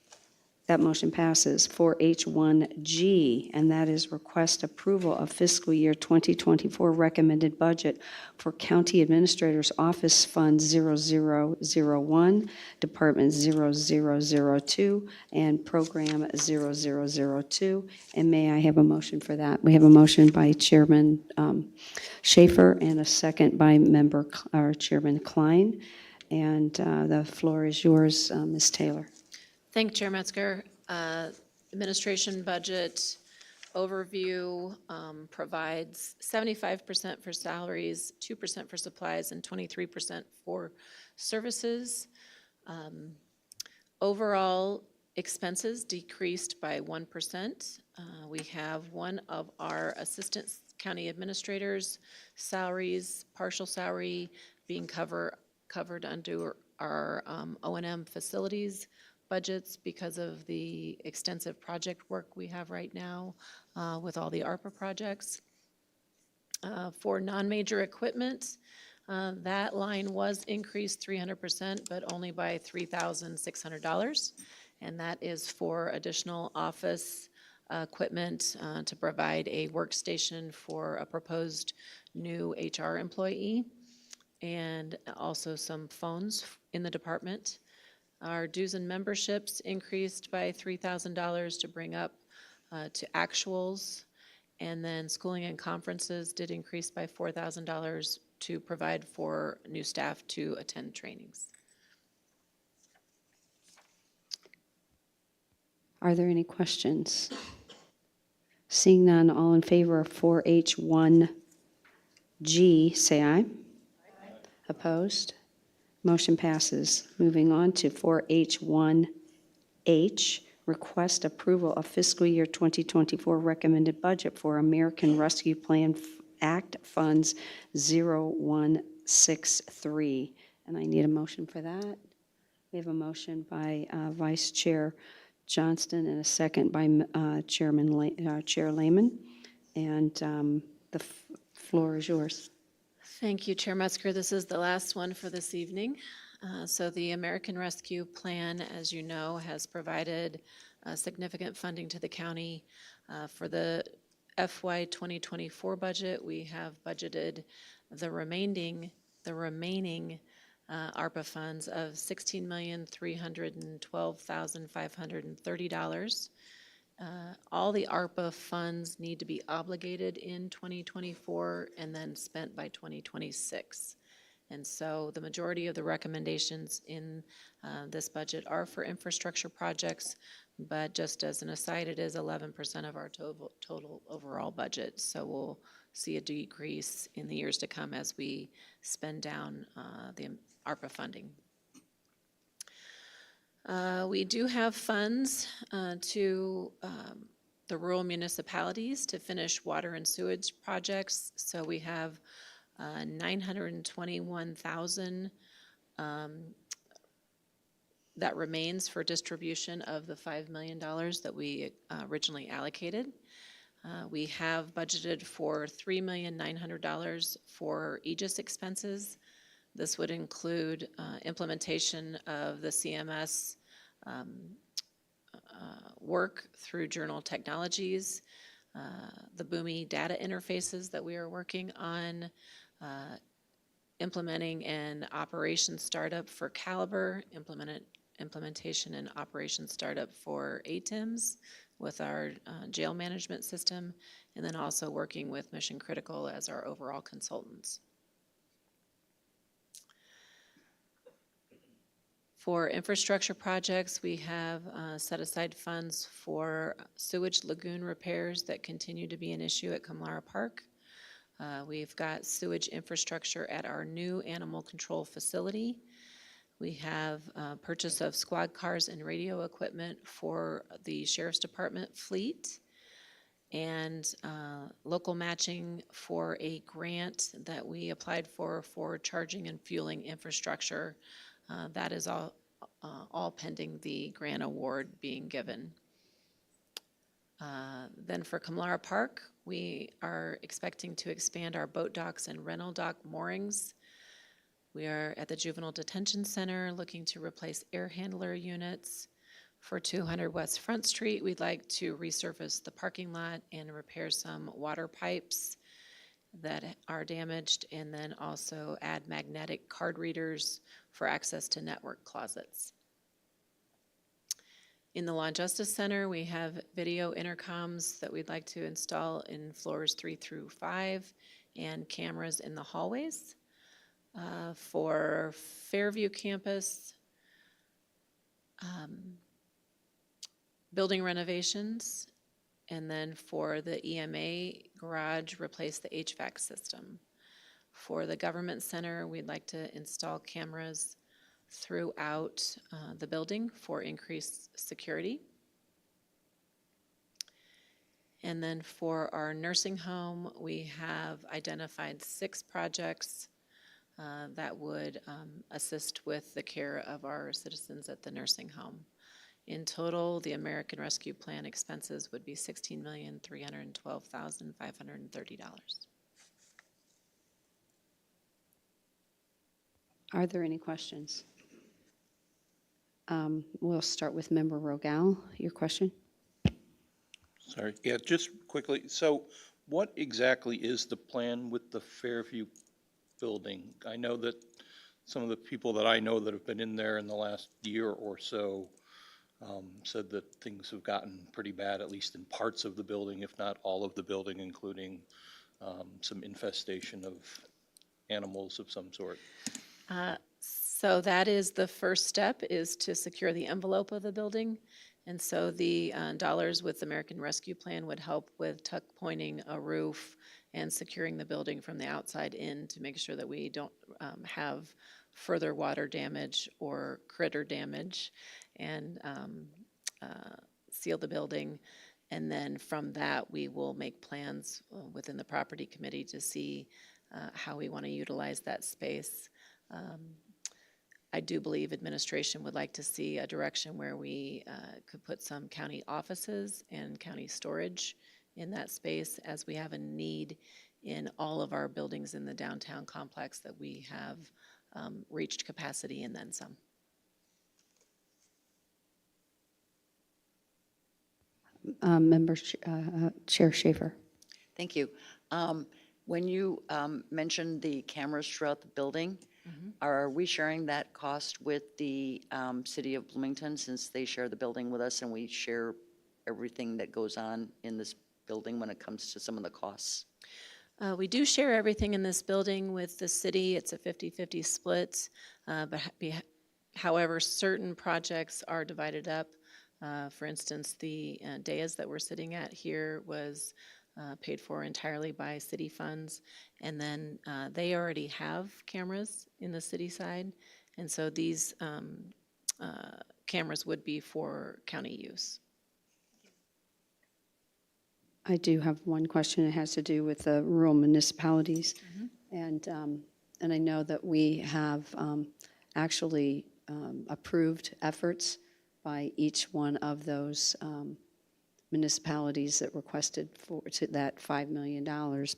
That motion passes. 4H1G, and that is request approval of fiscal year 2024 recommended budget for County Administrator's Office Fund 0001, Department 0002, and Program 0002. And may I have a motion for that? We have a motion by Chairman Schaefer and a second by Chairman Klein. And the floor is yours, Ms. Taylor. Thank you, Chair Metzger. Administration budget overview provides 75% for salaries, 2% for supplies, and 23% for services. Overall expenses decreased by 1%. We have one of our assistant county administrators' salaries, partial salary, being covered under our O&M facilities budgets because of the extensive project work we have right now with all the ARPA projects. For non-major equipment, that line was increased 300%, but only by $3,600. And that is for additional office equipment to provide a workstation for a proposed new HR employee, and also some phones in the department. Our dues and memberships increased by $3,000 to bring up to actuals. And then schooling and conferences did increase by $4,000 to provide for new staff to attend trainings. Are there any questions? Seeing none, all in favor of 4H1G, say aye. Opposed? Motion passes. Moving on to 4H1H, request approval of fiscal year 2024 recommended budget for American Rescue Plan Act Funds 0163. And I need a motion for that. We have a motion by Vice Chair Johnston and a second by Chair Lehman. And the floor is yours. Thank you, Chair Metzger. This is the last one for this evening. So the American Rescue Plan, as you know, has provided significant funding to the county. For the FY 2024 budget, we have budgeted the remaining ARPA funds of $16,312,530. All the ARPA funds need to be obligated in 2024 and then spent by 2026. And so the majority of the recommendations in this budget are for infrastructure projects, but just as an aside, it is 11% of our total overall budget. So we'll see a decrease in the years to come as we spend down the ARPA funding. We do have funds to the rural municipalities to finish water and sewage projects. So we have $921,000 that remains for distribution of the $5 million that we originally allocated. We have budgeted for $3,900,000 for Aegis expenses. This would include implementation of the CMS work through Journal Technologies, the Boomi data interfaces that we are working on, implementing an operation startup for Caliber, implementation and operation startup for ATIMS with our jail management system, and then also working with Mission Critical as our overall consultants. For infrastructure projects, we have set aside funds for sewage lagoon repairs that continue to be an issue at Kamlara Park. We've got sewage infrastructure at our new animal control facility. We have purchase of squad cars and radio equipment for the Sheriff's Department fleet, and local matching for a grant that we applied for charging and fueling infrastructure. That is all pending the grant award being given. Then for Kamlara Park, we are expecting to expand our boat docks and rental dock moorings. We are at the Juvenile Detention Center looking to replace air handler units. For 200 West Front Street, we'd like to resurface the parking lot and repair some water pipes that are damaged, and then also add magnetic card readers for access to network closets. In the Law and Justice Center, we have video intercoms that we'd like to install in floors 3 through 5 and cameras in the hallways. For Fairview campus, building renovations, and then for the EMA garage, replace the HVAC system. For the government center, we'd like to install cameras throughout the building for increased security. And then for our nursing home, we have identified 6 projects that would assist with the care of our citizens at the nursing home. In total, the American Rescue Plan expenses would be $16,312,530. Are there any questions? We'll start with Member Rogal. Your question? Sorry, yeah, just quickly, so what exactly is the plan with the Fairview building? I know that some of the people that I know that have been in there in the last year or so said that things have gotten pretty bad, at least in parts of the building, if not all of the building, including some infestation of animals of some sort. So that is the first step, is to secure the envelope of the building. And so the dollars with the American Rescue Plan would help with tuck pointing a roof and securing the building from the outside in to make sure that we don't have further water damage or critter damage, and seal the building. And then from that, we will make plans within the property committee to see how we want to utilize that space. I do believe administration would like to see a direction where we could put some county offices and county storage in that space, as we have a need in all of our buildings in the downtown complex that we have reached capacity and then some. Chair Schaefer. Thank you. When you mentioned the cameras throughout the building, are we sharing that cost with the city of Bloomington, since they share the building with us and we share everything that goes on in this building when it comes to some of the costs? We do share everything in this building with the city. It's a 50-50 split. However, certain projects are divided up. For instance, the dais that we're sitting at here was paid for entirely by city funds. And then they already have cameras in the city side. And so these cameras would be for county use. I do have one question. It has to do with the rural municipalities. And I know that we have actually approved efforts by each one of those municipalities that requested to that $5 million,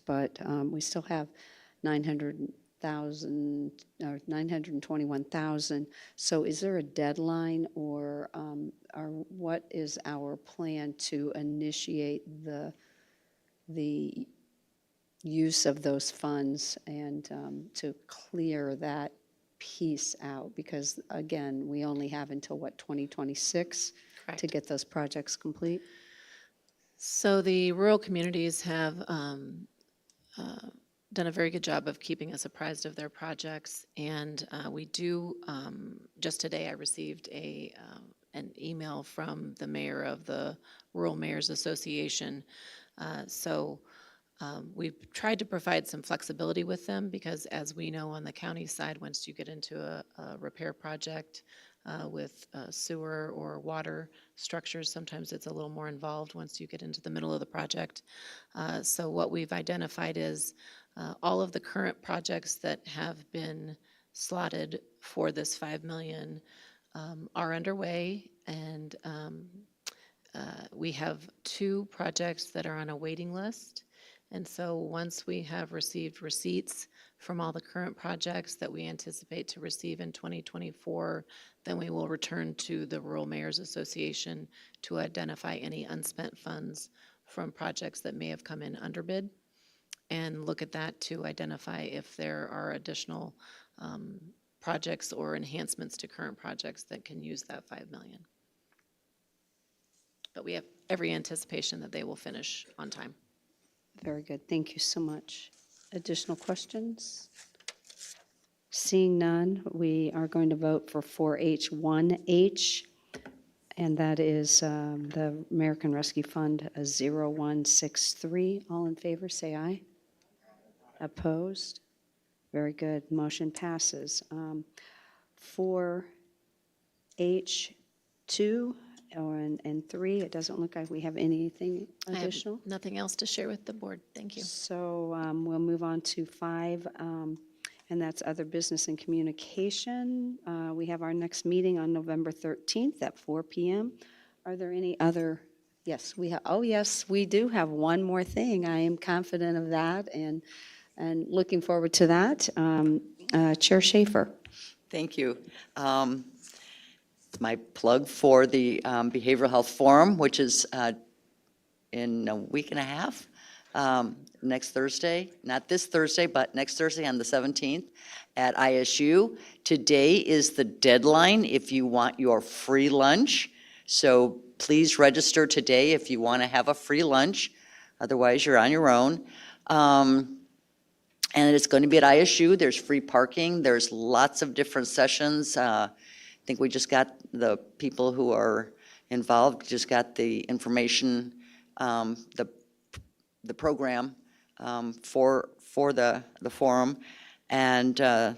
but we still have 900,000 or 921,000. So is there a deadline, or what is our plan to initiate the use of those funds and to clear that piece out? Because again, we only have until 2026 to get those projects complete. So the rural communities have done a very good job of keeping us apprised of their projects, and we do, just today I received an email from the mayor of the Rural Mayors Association. We've tried to provide some flexibility with them, because as we know on the county side, once you get into a repair project with sewer or water structures, sometimes it's a little more involved once you get into the middle of the project. So what we've identified is all of the current projects that have been slotted for this $5 million are underway, and we have 2 projects that are on a waiting list. And so once we have received receipts from all the current projects that we anticipate to receive in 2024, then we will return to the Rural Mayors Association to identify any unspent funds from projects that may have come in under bid, and look at that to identify if there are additional projects or enhancements to current projects that can use that $5 million. But we have every anticipation that they will finish on time. Very good. Thank you so much. Additional questions? Seeing none, we are going to vote for 4H1H, and that is the American Rescue Fund 0163. All in favor, say aye. Opposed? Very good. Motion passes. 4H2 and 3, it doesn't look like we have anything additional. I have nothing else to share with the board. Thank you. So we'll move on to 5, and that's other business and communication. We have our next meeting on November 13th at 4 p.m. Are there any other? Yes, we have. Oh, yes, we do have one more thing. I am confident of that, and looking forward to that. Chair Schaefer. Thank you. My plug for the Behavioral Health Forum, which is in a week and a half, next Thursday, not this Thursday, but next Thursday on the 17th at ISU. Today is the deadline if you want your free lunch. So please register today if you want to have a free lunch. Otherwise, you're on your own. And it's going to be at ISU. There's free parking. There's lots of different sessions. I think we just got the people who are involved. Just got the information, the program for the forum. And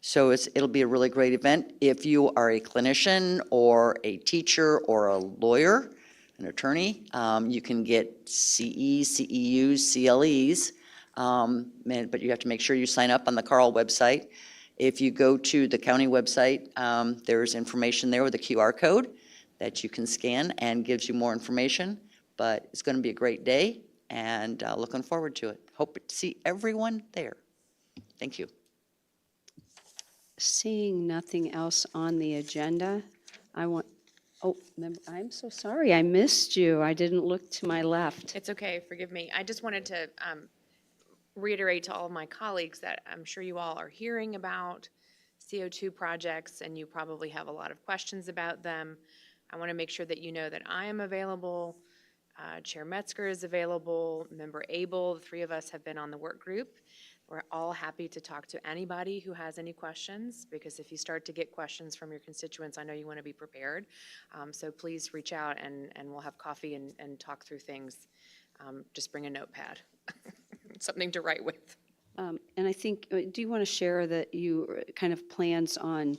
so it'll be a really great event. If you are a clinician or a teacher or a lawyer, an attorney, you can get CEs, CEUs, CLEs, but you have to make sure you sign up on the Carl website. If you go to the county website, there's information there with a QR code that you can scan and gives you more information. But it's going to be a great day, and looking forward to it. Hope to see everyone there. Thank you. Seeing nothing else on the agenda, I'm so sorry, I missed you. I didn't look to my left. It's okay, forgive me. I just wanted to reiterate to all of my colleagues that I'm sure you all are hearing about CO2 projects, and you probably have a lot of questions about them. I want to make sure that you know that I am available. Chair Metzger is available, Member Abel, the three of us have been on the work group. We're all happy to talk to anybody who has any questions, because if you start to get questions from your constituents, I know you want to be prepared. So please reach out and we'll have coffee and talk through things. Just bring a notepad, something to write with. And I think, do you want to share that you kind of plans on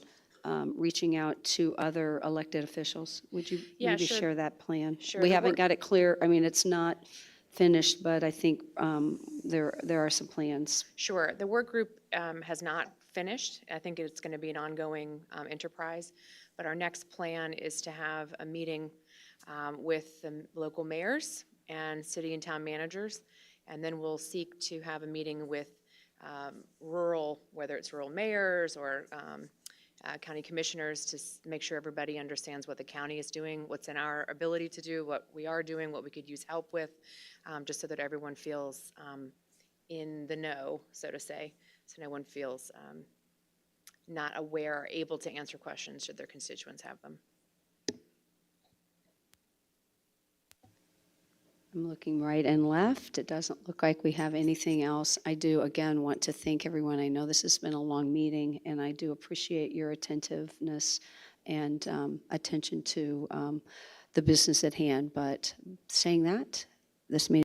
reaching out to other elected officials? Would you Yeah, maybe sure. share that plan? Sure, We the haven't work- got it clear. I mean, it's not finished, but I think there are some plans. Sure. The work group has not finished. I think it's going to be an ongoing enterprise. But our next plan is to have a meeting with the local mayors and city and town managers. And then we'll seek to have a meeting with rural, whether it's rural mayors or county commissioners, to make sure everybody understands what the county is doing, what's in our ability to do, what we are doing, what we could use help with, just so that everyone feels in the know, so to say, so no one feels not aware or able to answer questions should their constituents have them. I'm looking right and left. It doesn't look like we have anything else. I do, again, want to thank everyone. I know this has been a long meeting, and I do appreciate your attentiveness and attention to the business at hand. But saying that, this meeting